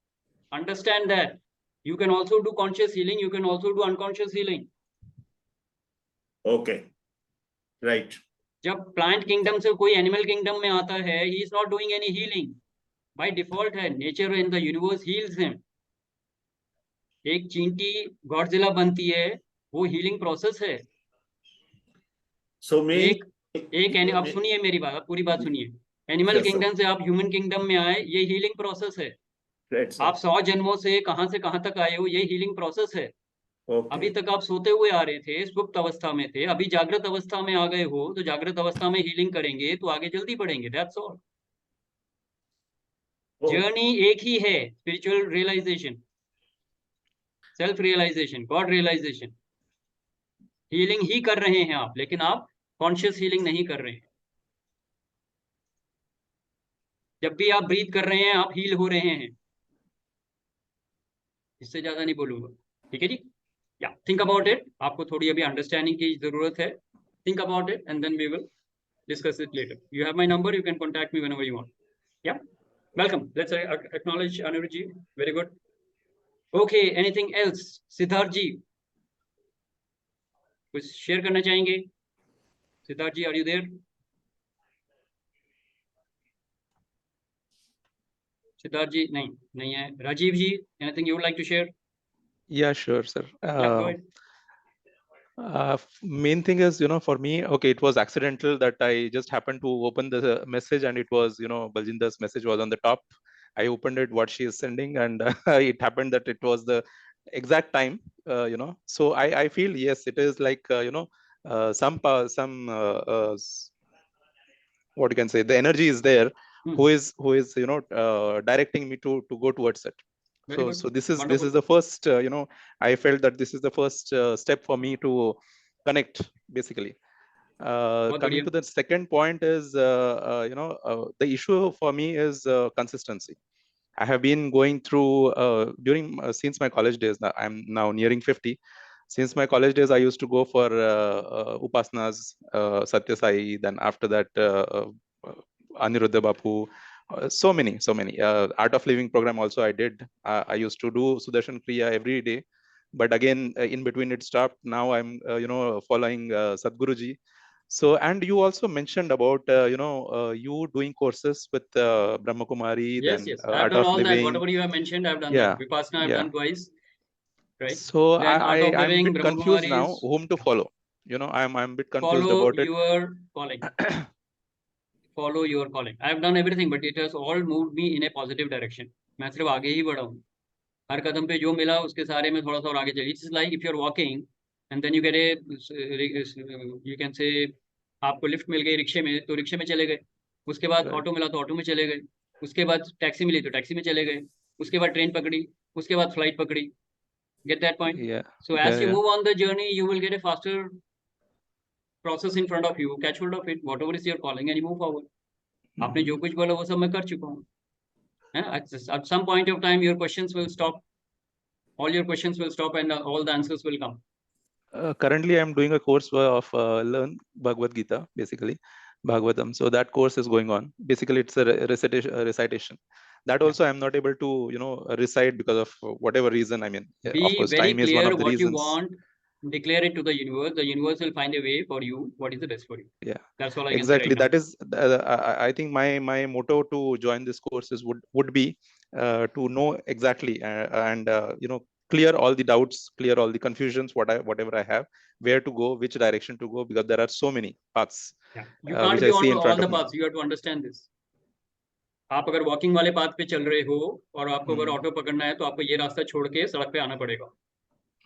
Understand that. You can also do conscious healing. You can also do unconscious healing. Okay, right. जब plant kingdom से कोई animal kingdom में आता है, he is not doing any healing. By default है, nature in the universe heals him. एक चींटी Godzilla बनती है, वो हीलिंग प्रोसेस है. So अब सुनिए मेरी बात, आप पूरी बात सुनिए. एनिमल किंगडम से आप ह्यूमन किंगडम में आए, ये हीलिंग प्रोसेस है. आप 100 जन्मों से कहां तक आए हो, ये हीलिंग प्रोसेस है. अभी तक आप सोते हुए आ रहे थे, सुप्त अवस्था में थे, अभी जागृत अवस्था में आ गए हो, तो जागृत अवस्था में हीलिंग करेंगे तो आगे जल्दी बढ़ेंगे. That's all. जर्नी एक ही है. Spiritual realisation, self realisation, God realisation. Healing ही कर रहे हैं आप, लेकिन आप कॉन्शियस हीलिंग नहीं कर रहे हैं। जब भी आप ब्रीथ कर रहे हैं आप हील हो रहे हैं। इससे ज्यादा नहीं बोलूंगा, ठीक है जी। या थिंक अबाउट इट, आपको थोड़ी अभी अंडरस्टैंडिंग की जरूरत है। Think about it and then we will discuss it later. You have my number, you can contact me whenever you want. Yeah, welcome. Let's acknowledge Anirudh ji. Very good. Okay, anything else? Siddharth ji, कुछ share करना चाहेंगे? सिद्धार्थ जी, are you there? Siddharth जी नहीं है। राजीव जी, anything you would like to share? Yeah, sure, sir. Yeah, go ahead. Main thing is, for me, okay, it was accidental that I just happened to open the message and it was, Baljinder's message was on the top. I opened it, what she is sending, and it happened that it was the exact time, So I feel, yes, it is like, what you can say, the energy is there, who is directing me to go towards it. So this is the first, I felt that this is the first step for me to connect, basically. Coming to the second point is, the issue for me is consistency. I have been going through since my college days. Now I'm now nearing 50. Since my college days, I used to go for Upasanas, Satya Sai. Then after that, Aniruddha Bapu. So many. Art of Living program also I did. I used to do Sudarshan Kriya every day. But again, in between it stopped. Now I'm, following Sadhguruji. So, and you also mentioned about, you doing courses with Brahma Kumari, Yes, then I've Art done of all that. Living. Whatever you have mentioned, I've done that. Vipassana, I've done twice. Right. So then I'm a bit Brahma confused Kumari now whom to follow. I'm a bit confused about it. Follow your calling. Follow your calling. I've done everything, but it has all moved me in a positive direction. मैं सिर्फ आगे ही बढ़ा हूँ। हर कदम पे जो मिला उसके सारे में थोड़ा सा और आगे चली। It's like if you're walking and then you get you can say आपको लिफ्ट मिल गई रिक्शे में तो रिक्शे में चले गए, उसके बाद ऑटो मिला तो ऑटो में चले गए, उसके बाद टैक्सी मिली तो टैक्सी में चले गए, उसके बाद ट्रेन पकड़ी, उसके बाद फ्लाइट पकड़ी. Get that point? Yeah. So as you move on the journey, you will get a faster process in front of you. Catch hold of it, whatever is your calling, and you move forward. आपने जो कुछ बोला वो सब मैं कर चुका हूँ. At some point of time, your questions will stop. All your questions will stop, and all the answers will come. Currently, I'm doing a course of Learn Bhagavad Gita, basically Bhagavatam. So that course is going on. Basically, it's a recitation. That also I'm not able to recite because of whatever reason. I mean, of course, time is one of the what reasons. You want. Declare it to the universe. The universe will find a way for you. What is the best for you? Yeah, that's all I exactly. can say right That is, I think my motto to join this courses would be to know exactly and clear all the doubts, clear all the confusions, whatever I have, where to go, which direction to go, because there are so many paths. Yeah. You can't be on all the paths. You have to understand this. आप अगर walking वाले path पे चल रहे हो और आपको अगर ऑटो पकड़ना है तो आपको ये रास्ता छोड़ के सड़क पे आना पड़ेगा.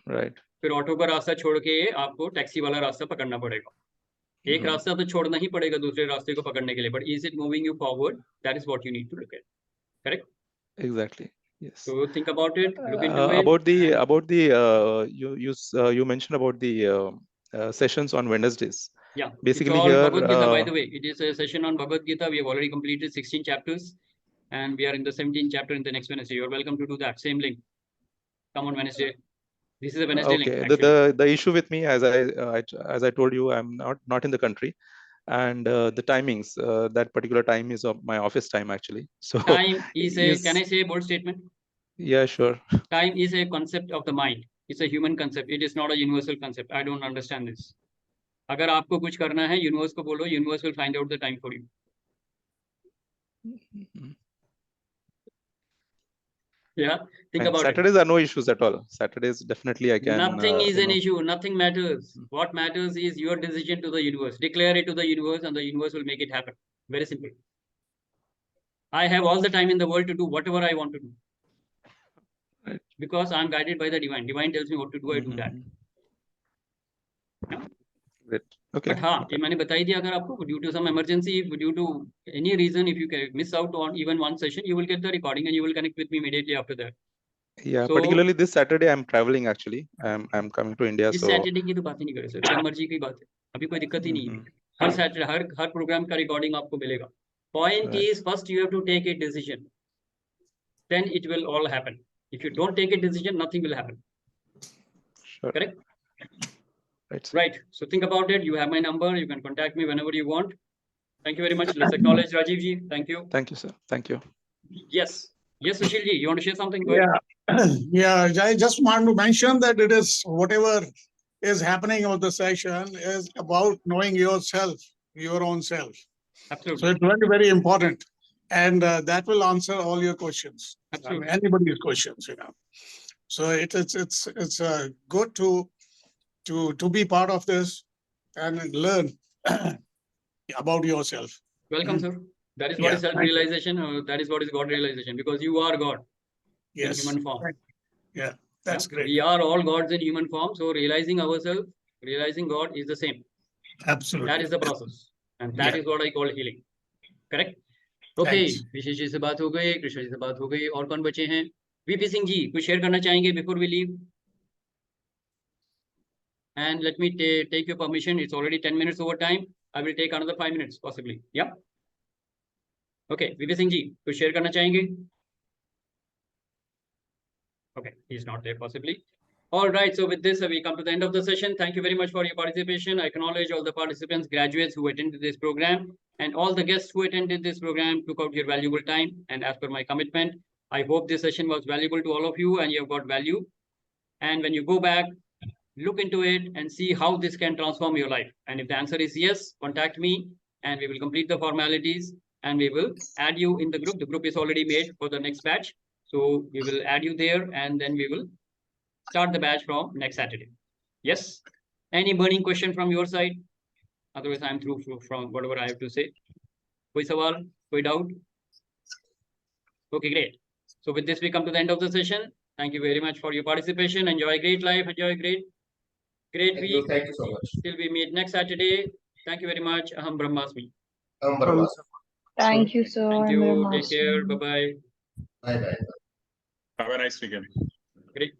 राइट. फिर ऑटो का रास्ता छोड़ के आपको टैक्सी वाला रास्ता पकड़ना पड़ेगा. एक रास्ता तो छोड़ना ही पड़ेगा दूसरे रास्ते को पकड़ने के लिए. But is it moving you forward? That is what you need to look at. Correct? Exactly. Yes. So think about it. Look into it. About the you mentioned about the sessions on Wednesdays. Yeah. Basically it's all here. Bhagavad Gita, by the way, it is a session on Bhagavad Gita. We have already completed 16 chapters, and we are in the 17th chapter in the next Wednesday. You are welcome to do that. Same link. Come on Wednesday. This is a Wednesday link. Okay. The issue with me, as I told you, I'm not in the country. And the timings, that particular time is of my office time actually. So time is a, can I say a bold statement? Yeah, sure. Time is a concept of the mind. It's a human concept. It is not a universal concept. I don't understand this. अगर आपको कुछ करना है, universe को बोलो, universe will find out the time for you. Yeah, think about Saturdays are no issues at all. Saturdays definitely I can. Nothing is an issue. Nothing matters. What matters is your decision to the universe. Declare it to the universe, and the universe will make it happen. Very simple. I have all the time in the world to do whatever I want to do. Right. Because I'm guided by the divine. Divine tells me what to do. I do that. Yeah? Great. Okay. But हाँ, ये मैंने बताई दिया, अगर आपको due to some emergency, due to any reason, if you miss out on even one session, you will get the recording and you will connect with me immediately after that. Yeah, So, particularly this Saturday I'm traveling actually. I'm coming to India. इस So Saturday की तो बात ही नहीं करे sir, जब मर्जी की बात है, अभी कोई दिक्कत ही नहीं है। हर सैटरडे हर प्रोग्राम का रिकॉर्डिंग आपको मिलेगा। Point is, first you have to take a decision, then it will all happen. If you don't take a decision, nothing will happen. Sure. Correct? Right. Right. So think about it. You have my number. You can contact me whenever you want. Thank you very much. Let's acknowledge Rajiv ji. Thank you. Thank you, sir. Thank you. Yes. Yes, Sushil ji, you want to share something? Go ahead. Yeah, I just want to mention that it is whatever is happening on the session is about knowing yourself, your own self. Absolutely. So it's very, very important. And that will answer all your questions. Absolutely. Anybody's questions, you know. So it's good to be part of this and learn about yourself. Welcome, sir. That is what is Yeah, self-realization. That is what is God realization, because you are God in Yes. human form. Yeah, that's great. We are all gods in human form. So realizing ourselves, realizing God is the same. Absolutely. That is the process. And that Yeah. is what I call healing. Correct? Okay. Thanks. विशेष जी से बात हो गई, कृष्ण जी से बात हो गई, और कौन बचे हैं? VP सिंह जी, कुछ शेयर करना चाहेंगे before we leave? And let me take your permission. It's already 10 minutes over time. I will take another 5 minutes possibly. Yeah. Okay. VP Singh ji, कुछ शेयर करना चाहेंगे? Okay, he's not there possibly. All right, so with this, we come to the end of the session. Thank you very much for your participation. I acknowledge all the participants, graduates who attended this program, and all the guests who attended this program took out your valuable time. And as per my commitment, I hope this session was valuable to all of you and you have got value. And when you go back, look into it and see how this can transform your life. And if the answer is yes, contact me and we will complete the formalities and we will add you in the group. The group is already made for the next batch. So we will add you there and then we will start the batch from next Saturday. Yes? Any burning question from your side? Otherwise, I'm through from whatever I have to say. Koi sawal? Koi doubt? Okay, great. So with this, we come to the end of the session. Thank you very much for your participation. Enjoy a great life. Enjoy a great week. Thank you so much. Till we meet next Saturday. Thank you very much. Aham Brahmasmi. Aham Brahmasmi. Thank you, sir. Thank you. Take care. Bye-bye. Bye-bye. Have a nice weekend. Great.